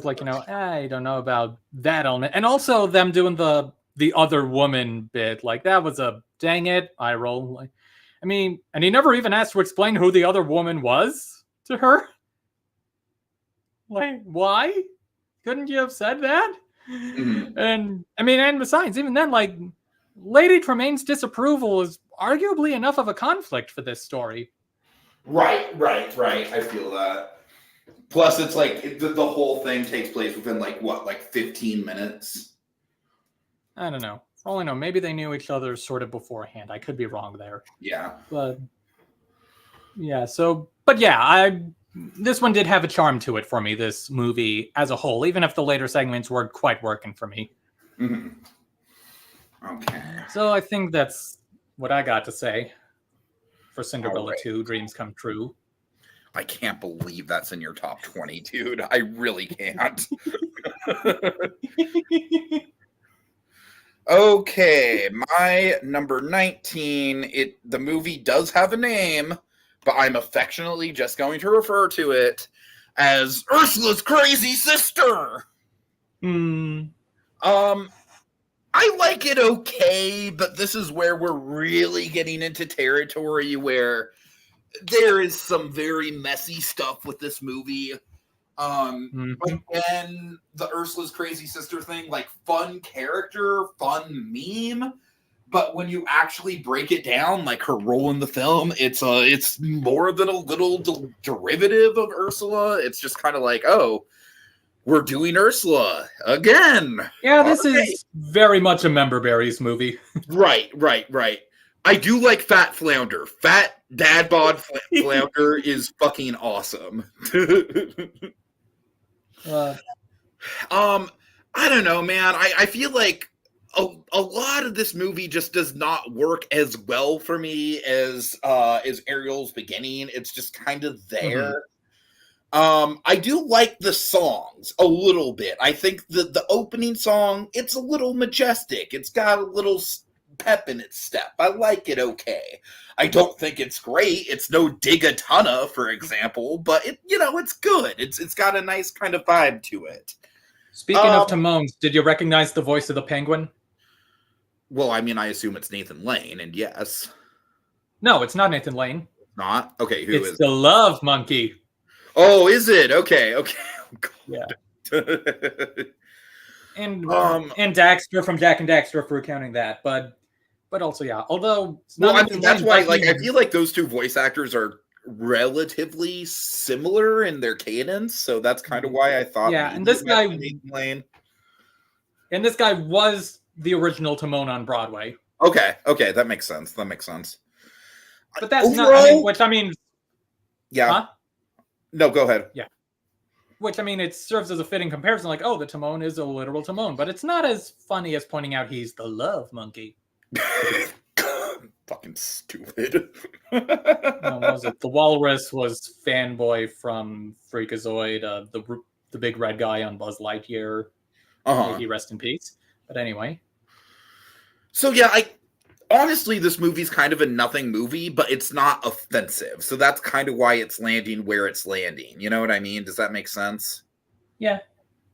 I don't know about that element. And also them doing the other woman bit, like that was a dang it, eye roll. Like, I mean, and he never even asked to explain who the other woman was to her. Like, why? Couldn't you have said that? Mm-hmm. And besides, even then, like, Lady Tremaine's disapproval is arguably enough of a conflict for this story. Right. I feel that. Plus, it's like the whole thing takes place within 15 minutes? I don't know. For all I know, maybe they knew each other sort of beforehand. I could be wrong there. Yeah. But this one did have a charm to it for me, this movie as a whole, even if the later segments weren't quite working for me. Mm-hmm. Okay. So I think that's what I got to say for Cinderella 2, Dreams Come True. I can't believe that's in your top 20, dude. I really can't. Okay, my number 19. The movie does have a name, but I'm affectionately just going to refer to it as Ursula's Crazy Sister. Hmm. I like it okay, but this is where we're really getting into territory where there is some very messy stuff with this movie. Again, the Ursula's Crazy Sister thing, like fun character, fun meme, but when you actually break it down, like her role in the film, it's more than a little derivative of Ursula. It's just kind of like, oh, we're doing Ursula again. Yeah, this is very much a Member Berries movie. Right. I do like Fat Flounder. Fat Dad Bod Flounder is fucking awesome. I don't know, man. I feel like a lot of this movie just does not work as well for me as Ariel's beginning. It's just kind of there. I do like the songs a little bit. I think the opening song, it's a little majestic. It's got a little pep in its step. I like it okay. I don't think it's great. It's no Digatana, for example, but it's good. It's got a nice kind of vibe to it. Speaking of Timones, did you recognize the voice of the penguin? Well, I mean, I assume it's Nathan Lane, and yes. No, it's not Nathan Lane. Not? Okay, who is It's the Love Monkey. Oh, is it? Okay. Yeah. and Daxter from Jack and Daxter for accounting that, but also yeah. Although that's why I feel like those two voice actors are relatively similar in their cadence, so that's kind of why I thought. Yeah, and this guy was the original Timon on Broadway. Okay, that makes sense. But that's overall, yeah. Huh? No, go ahead. Yeah. Which, it serves as a fitting comparison, like, oh, the Timon is a literal Timon, but it's not as funny as pointing out he's the Love Monkey. Fucking stupid. What was it? The Walrus was Fanboy from Freakazoid, the big red guy on Buzz Lightyear. May he rest in peace. But anyway. So, yeah, honestly, this movie's kind of a nothing movie, but it's not offensive. So that's kind of why it's landing where it's landing. You know what I mean? Does that make sense? Yeah.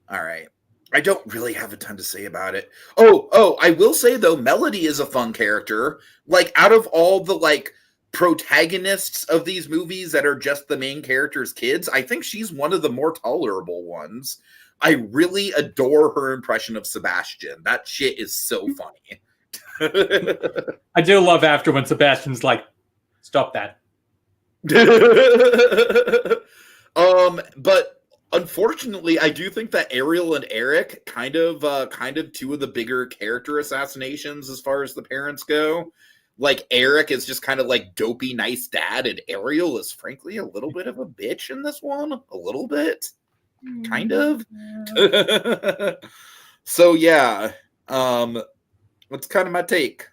All right. I don't really have a ton to say about it. Oh, I will say, though, Melody is a fun character. Like, out of all the, protagonists of these movies that are just the main character's kids, I think she's one of the more tolerable ones. I really adore her impression of Sebastian. That shit is so funny. I do love after when Sebastian's like, stop that. But unfortunately, I do think that Ariel and Eric kind of two of the bigger character assassinations as far as the parents go. Like, Eric is just kind of like dopey, nice dad, and Ariel is frankly a little bit of a bitch in this one. A little bit. Kind of. So yeah. That's kind of my take.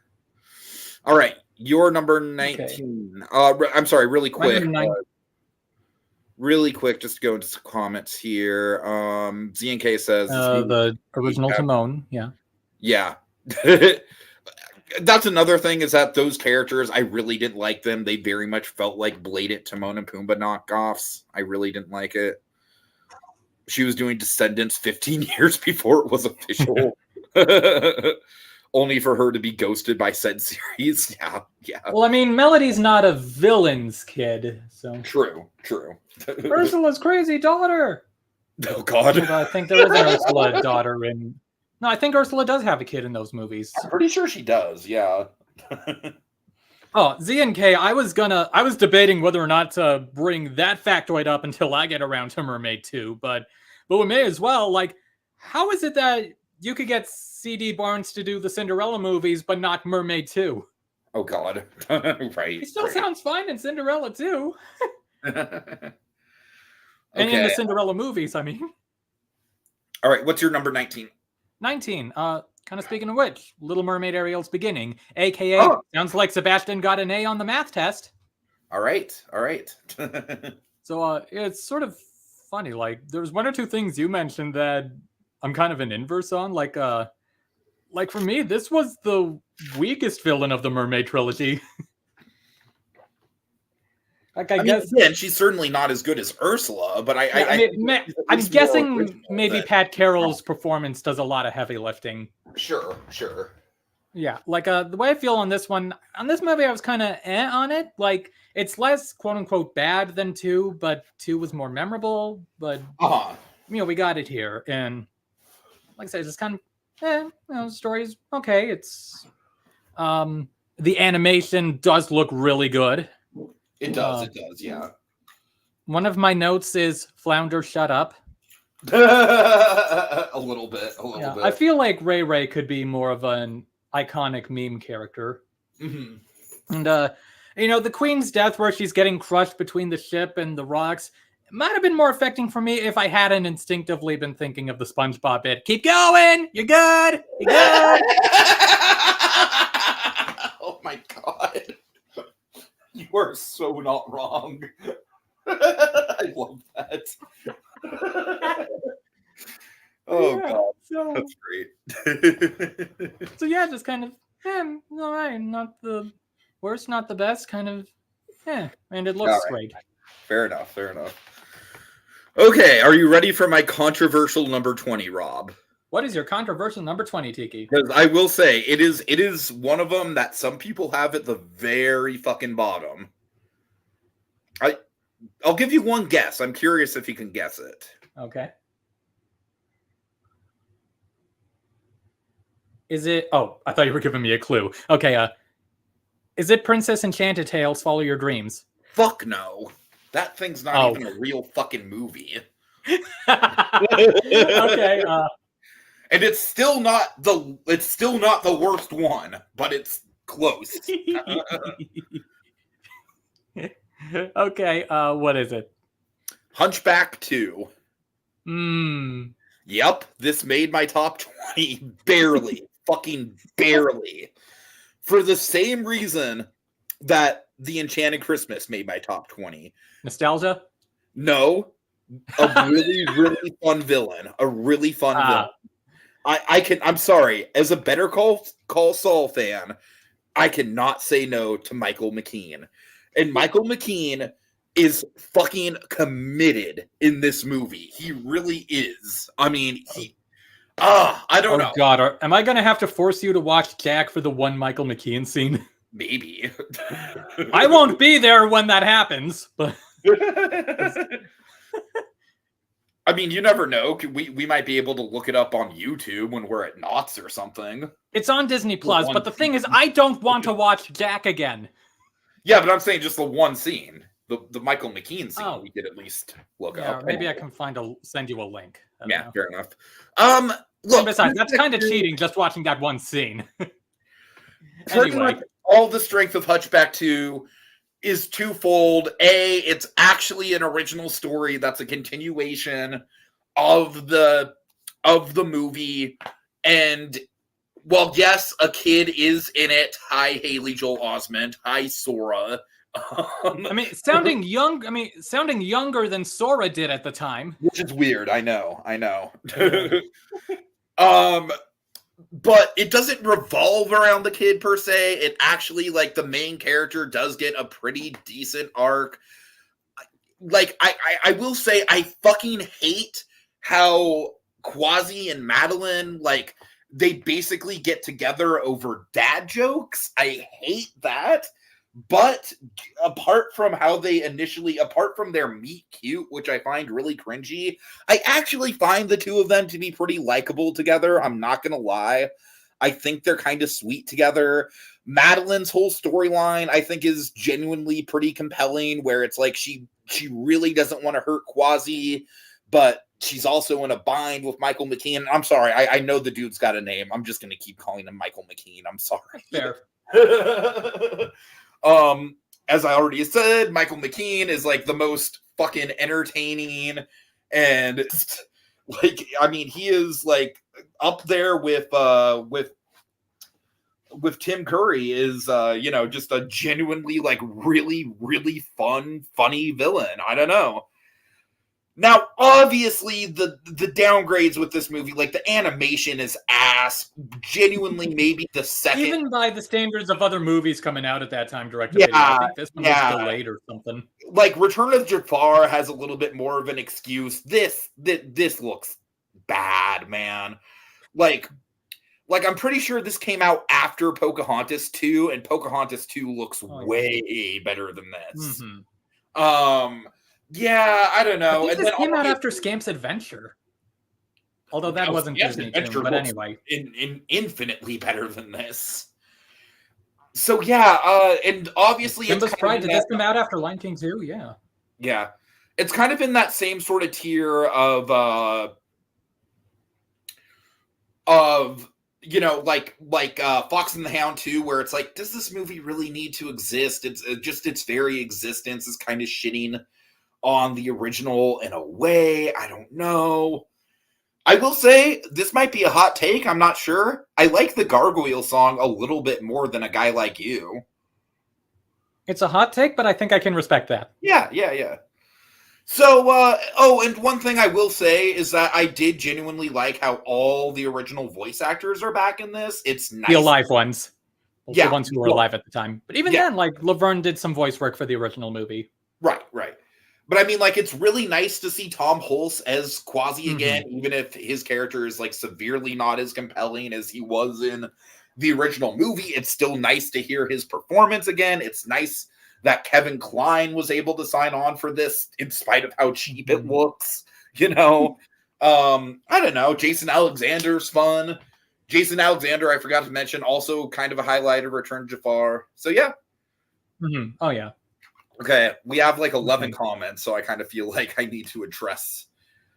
All right, your number 19. Okay. I'm sorry, really quick. Really quick, just to go into some comments here. ZNK says the original Timon, yeah. Yeah. That's another thing, is that those characters, I really didn't like them. They very much felt like blatant Timon and Pumbaa knockoffs. I really didn't like it. She was doing Descendants 15 years before it was official. Only for her to be ghosted by said series. Yeah. Well, Melody's not a villain's kid, so. True. Ursula's crazy daughter. Oh, God. I think there is an Ursula daughter in. No, I think Ursula does have a kid in those movies. I'm pretty sure she does, yeah. Oh, ZNK, I was debating whether or not to bring that factoid up until I get around to Mermaid 2, but we may as well. Like, how is it that you could get C.D. Barnes to do the Cinderella movies, but not Mermaid 2? Oh, God. Right. He still sounds fine in Cinderella, too. Okay. And in the Cinderella movies, All right, what's your number 19? 19. Kind of speaking of which, Little Mermaid Ariel's beginning, a.k.a. Sounds like Sebastian got an A on the math test. All right. So it's sort of funny. Like, there's one or two things you mentioned that I'm kind of an inverse on. Like like for me, this was the weakest villain of the Mermaid trilogy. Like I guess, mean, again, she's certainly not as good as Ursula, but I'm guessing maybe Pat Carroll's performance does a lot of heavy lifting. Sure. Yeah, like the way I feel on this movie, I was kind of on it. Like it's less quote unquote bad than 2, but 2 was more memorable. But we got it here, and like I said, it's kind of the story's okay. It's the animation does look really good. It does, yeah. One of my notes is Flounder, shut up. a little bit. I feel like Ray Ray could be more of an iconic meme character. Mm-hmm. And the Queen's death, where she's getting crushed between the ship and the rocks, might have been more affecting for me if I hadn't instinctively been thinking of the SpongeBob bit. Keep going, you're good. Oh my god, you are so not wrong. I love that. Oh god, that's great. So yeah, just kind of all right, not the worst, not the best, kind of and it looks great. Fair enough. Okay, are you ready for my controversial number 20, Rob? What is your controversial number 20, Tiki? Because I will say it is one of them that some people have at the very fucking bottom. I'll give you one guess. I'm curious if you can guess it. Okay. Is it? Oh, I thought you were giving me a clue. Okay. Is it Princess Enchanted Tales: Follow Your Dreams? Fuck no. That thing's not even a real fucking movie. Okay. And it's still not the worst one, but it's close. Okay. What is it? Hunchback 2. Yep, this made my top 20 barely. Fucking barely. For the same reason that The Enchanted Christmas made my top 20. Nostalgia? No. A really, really fun villain. A really fun villain. I'm sorry, as a Better Call Saul fan, I cannot say no to Michael McKean. And Michael McKean is fucking committed in this movie. He really is. I mean, I don't know. Oh god, am I going to have to force you to watch Jack for the one Michael McKean scene? Maybe. I won't be there when that happens, but I mean, you never know. We might be able to look it up on YouTube when we're at Knott's or something. It's on Disney Plus, but the thing is, I don't want to watch Jack again. Yeah, but I'm saying just the one scene. The Michael McKean scene we could at least look up. Maybe I can send you a link. Yeah, fair enough. Look, and besides, that's kind of cheating just watching that one scene. Anyway. All the strength of Hunchback 2 is twofold. A, it's actually an original story that's a continuation of the movie. And well, yes, a kid is in it. Hi, Haley Joel Osment. Hi, Sora. Sounding younger than Sora did at the time. Which is weird. I know. But it doesn't revolve around the kid per se. It actually, like, the main character does get a pretty decent arc. Like, I will say, I fucking hate how Quasi and Madeline, like, they basically get together over dad jokes. I hate that. But apart from their meet cute, which I find really cringy, I actually find the two of them to be pretty likable together. I'm not going to lie. I think they're kind of sweet together. Madeline's whole storyline, I think, is genuinely pretty compelling, where it's like she really doesn't want to hurt Quasi, but she's also in a bind with Michael McKean. I'm sorry. I know the dude's got a name. I'm just going to keep calling him Michael McKean. I'm sorry. Fair. As I already said, Michael McKean is like the most fucking entertaining, and like, I mean, he is like up there with Tim Curry is just a genuinely like really, really funny villain. I don't know. Now, obviously, the downgrades with this movie, like the animation is ass. Genuinely, maybe the second. Even by the standards of other movies coming out at that time, direct to Yeah, video, I think this one was yeah. delayed or something. Like Return of Jafar has a little bit more of an excuse. This looks bad, man. Like I'm pretty sure this came out after Pocahontas 2, and Pocahontas 2 looks way better than this. Yeah, I don't know. I think And this then came out after Scamp's Adventure. Although that wasn't DisneyToons, but anyway. Infinitely better than this. So yeah, and obviously Simba's Pride, did this come out after Lion King 2? Yeah. Yeah. It's kind of in that same sort of tier of you know, like Fox and the Hound 2, where it's like, does this movie really need to exist? It's just its very existence is kind of shitting on the original in a way. I don't know. I will say this might be a hot take. I'm not sure. I like the Gargoyle song a little bit more than A Guy Like You. It's a hot take, but I think I can respect that. Yeah. So, and one thing I will say is that I did genuinely like how all the original voice actors are back in this. It's nice. The alive ones. Well, yeah. The ones who were alive at the time. But even then, like, Laverne did some voice work for the original movie. Right. But I mean, like, it's really nice to see Tom Hulce as Quasi again, even if his character is, like, severely not as compelling as he was in the original movie. It's still nice to hear his performance again. It's nice that Kevin Kline was able to sign on for this in spite of how cheap it looks, you know? I don't know. Jason Alexander's fun. Jason Alexander, I forgot to mention, also kind of a highlight of Return to Jafar. So, yeah. Oh, yeah. Okay, we have like 11 comments, so I kind of feel like I need to address.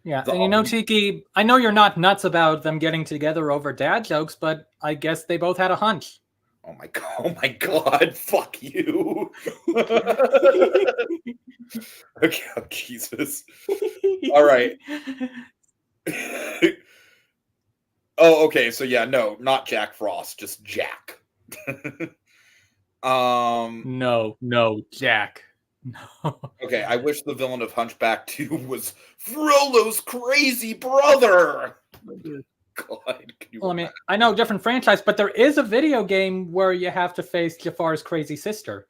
Yeah, and you know, Tiki, I know you're not nuts about them getting together over dad jokes, but I guess they both had a hunch. Oh my god, fuck you. Okay, oh, Jesus. All right. Oh, okay, so yeah, no, not Jack Frost, just Jack. No, Jack. No. Okay, I wish the villain of Hunchback 2 was Frollo's crazy brother. God, well, I mean, I know different franchise, but there is a video game where you have to face Jafar's crazy sister.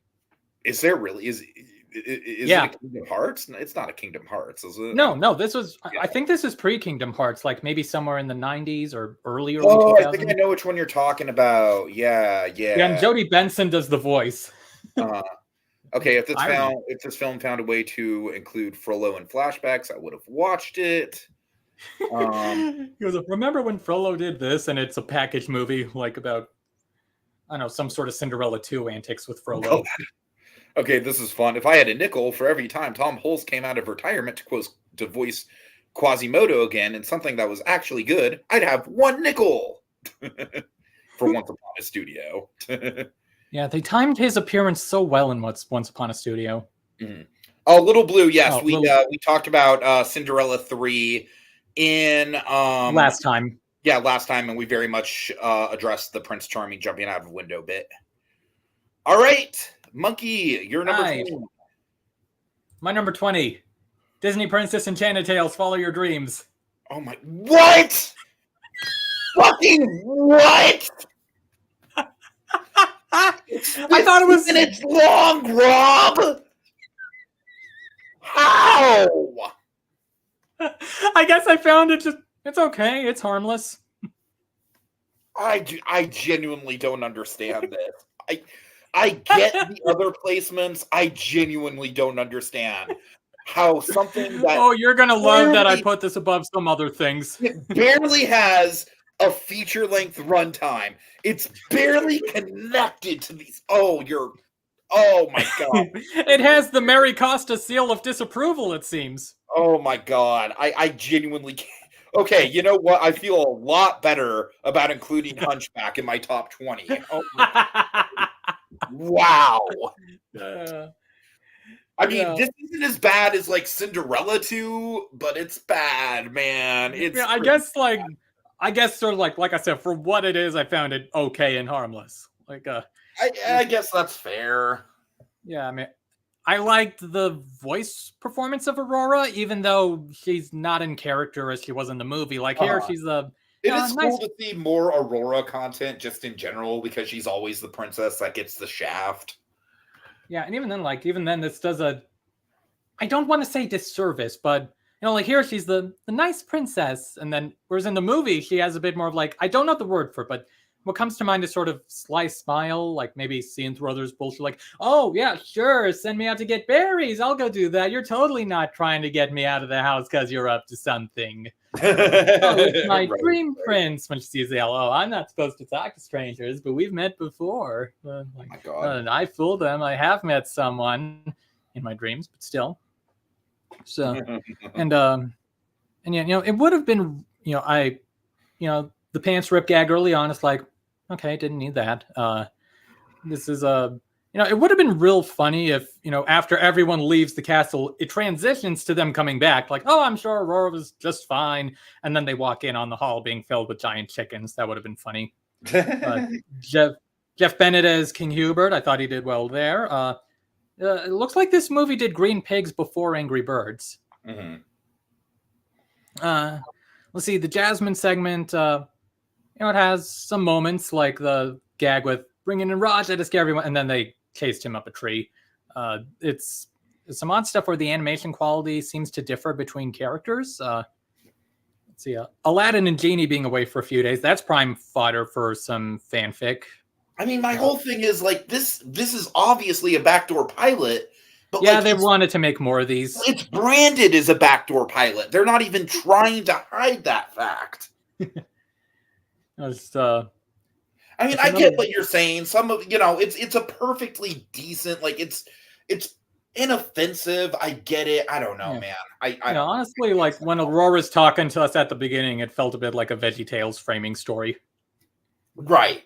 Is there really? Is it a Kingdom Hearts? It's not a Kingdom Hearts, is it? No, this was, I think this is pre-Kingdom Hearts, like maybe somewhere in the 90s or earlier. Oh, 2000s. I think I know which one you're talking about. Yeah. Yeah, and Jodie Benson does the voice. Okay, if this film found a way to include Frollo in flashbacks, I would have watched it. He goes, remember when Frollo did this? And it's a package movie, like about, I don't know, some sort of Cinderella 2 antics with Frollo. Okay, this is fun. If I had a nickel for every time Tom Hulce came out of retirement to voice Quasimodo again in something that was actually good, I'd have 1 nickel for Once Upon a Studio. Yeah, they timed his appearance so well in Once Upon a Studio. Oh, Little Blue, yes. We talked about Cinderella 3 in last time. Yeah, last time, and we very much addressed the Prince Charming jumping out of a window bit. All right, Monkey, you're number 20. My number 20. Disney Princess Enchanted Tales, Follow Your Dreams. Oh my, what? Fucking what? I thought it was minutes long, Rob. How? I guess I found it just, it's okay. It's harmless. I genuinely don't understand this. I get the other placements. I genuinely don't understand how something that... Oh, you're going to love that I put this above some other things. It barely has a feature-length runtime. It's barely connected to these... Oh my God. It has the Mary Costa seal of disapproval, it seems. Oh my God. I genuinely can't. Okay, you know what? I feel a lot better about including Hunchback in my top 20. Oh my wow. I mean, this isn't as bad as like Cinderella 2, but it's bad, man. It's I guess sort of like I said, for what it is, I found it okay and harmless. Like I guess that's fair. Yeah, I mean, I liked the voice performance of Aurora, even though she's not in character as she was in the movie. Like here, she's a It is nice. cool to see more Aurora content just in general because she's always the princess that gets the shaft. Yeah, and even then, this does a. I don't want to say disservice, but like here, she's the nice princess, and then whereas in the movie, she has a bit more of like I don't know the word for it, but what comes to mind is sort of sly smile, like maybe seeing through others' bullshit, like, oh yeah, sure, send me out to get berries, I'll go do that. You're totally not trying to get me out of the house because you're up to something. Oh, it's my dream prince. When she sees the oh, I'm not supposed to talk to strangers, but we've met before. Oh my god! I fooled them. I have met someone in my dreams, but still. So, and yeah, it would have been, the pants rip gag early on. It's like, okay, didn't need that. This is it would have been real funny if, after everyone leaves the castle, it transitions to them coming back. Like, oh, I'm sure Aurora was just fine. And then they walk in on the hall being filled with giant chickens. That would have been funny. Jeff Bennett as King Hubert. I thought he did well there. It looks like this movie did Green Pigs before Angry Birds. Mm-hmm. Let's see, the Jasmine segment, it has some moments like the gag with bringing in Raja to scare everyone, and then they chased him up a tree. It's some odd stuff where the animation quality seems to differ between characters. Let's see, Aladdin and Genie being away for a few days, that's prime fodder for some fanfic. I mean, my whole thing is like this is obviously a backdoor pilot, but yeah, they wanted to make more of these. It's branded as a backdoor pilot. They're not even trying to hide that fact. I mean, I get what you're saying. Some of it's a perfectly decent, like it's inoffensive. I get it. I don't know, man. I honestly, like when Aurora's talking to us at the beginning, it felt a bit like a VeggieTales framing story. Right,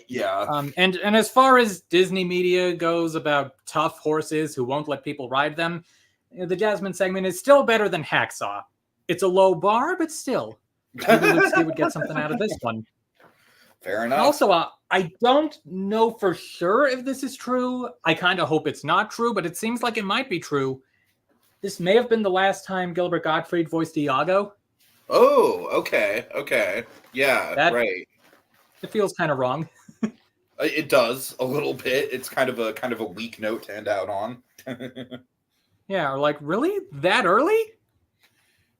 yeah. And as far as Disney media goes about tough horses who won't let people ride them, the Jasmine segment is still better than Hacksaw. It's a low bar, but still, maybe Lucy would get something out of this one. Fair enough. Also, I don't know for sure if this is true. I kind of hope it's not true, but it seems like it might be true. This may have been the last time Gilbert Gottfried voiced Iago. Oh, okay. Yeah, right. It feels kind of wrong. It does a little bit. It's kind of a weak note to end out on. Yeah, or like, really? That early?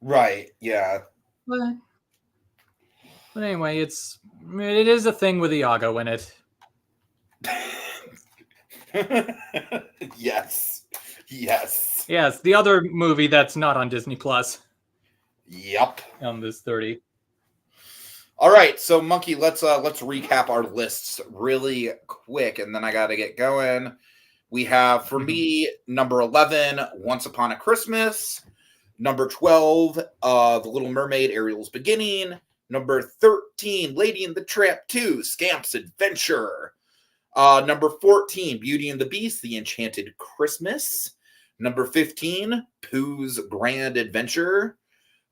Right, yeah. But anyway, it is a thing with Iago in it. Yes. Yes, the other movie that's not on Disney Plus. Yep. On this 30. All right, so Monkey, let's recap our lists really quick, and then I got to get going. We have, for me, number 11, Once Upon a Christmas. Number 12, The Little Mermaid, Ariel's Beginning. Number 13, Lady and the Tramp 2, Scamp's Adventure. Number 14, Beauty and the Beast, The Enchanted Christmas. Number 15, Pooh's Grand Adventure.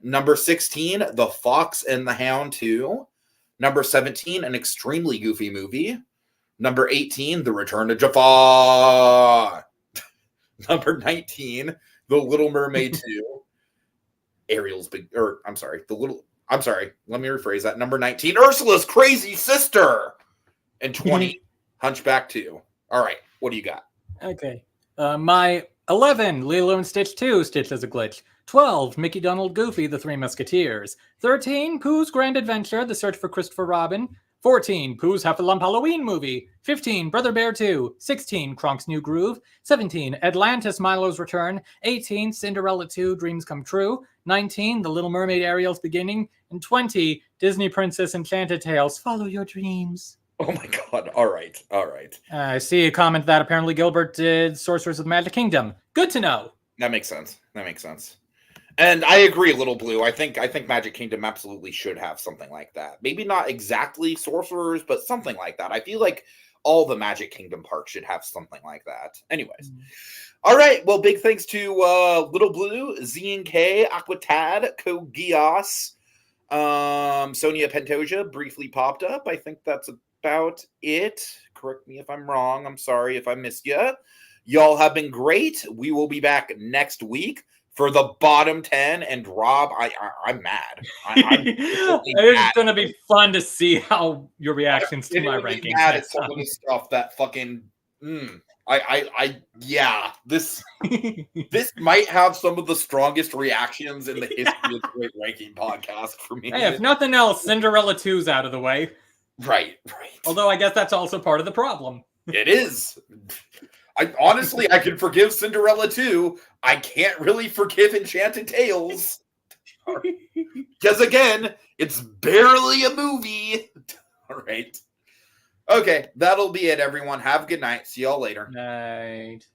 Number 16, The Fox and the Hound 2. Number 17, an extremely goofy movie. Number 18, The Return of Jafar. Number 19, The Little Mermaid 2. Let me rephrase that. Number 19, Ursula's Crazy Sister. And 20, Hunchback 2. All right, what do you got? Okay. My 11, Lilo and Stitch 2, Stitch as a Glitch. 12, Mickey, Donald, Goofy, The Three Musketeers. 13, Pooh's Grand Adventure, The Search for Christopher Robin. 14, Pooh's Heffalump Halloween Movie. 15, Brother Bear 2. 16, Kronk's New Groove. 17, Atlantis, Milo's Return. 18, Cinderella 2, Dreams Come True. 19, The Little Mermaid, Ariel's Beginning. And 20, Disney Princess Enchanted Tales, Follow Your Dreams. Oh my god, all right. I see a comment that apparently Gilbert did Sorcerers of the Magic Kingdom. Good to know. That makes sense. And I agree, Little Blue. I think Magic Kingdom absolutely should have something like that. Maybe not exactly sorcerers, but something like that. I feel like all the Magic Kingdom parks should have something like that. Anyways. All right. Well, big thanks to Little Blue, Z&K, Aquatad, Kogias, Sonia Pantoja briefly popped up. I think that's about it. Correct me if I'm wrong. I'm sorry if I missed you. Y'all have been great. We will be back next week for the bottom 10. And Rob, I'm mad. I'm it's going to be fun to see how your reactions to my rankings mad next at some time. of the stuff that fucking this might have some of the strongest reactions in the history of the Great Ranking Podcast for me. Hey, if nothing else, Cinderella 2's out of the way. Right. Although I guess that's also part of the problem. It is. I can forgive Cinderella 2. I can't really forgive Enchanted Tales. Because again, it's barely a movie. All right. Okay, that'll be it, everyone. Have a good night. See y'all later. Night.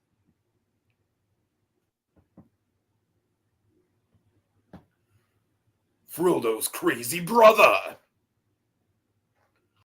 Frodo's crazy brother.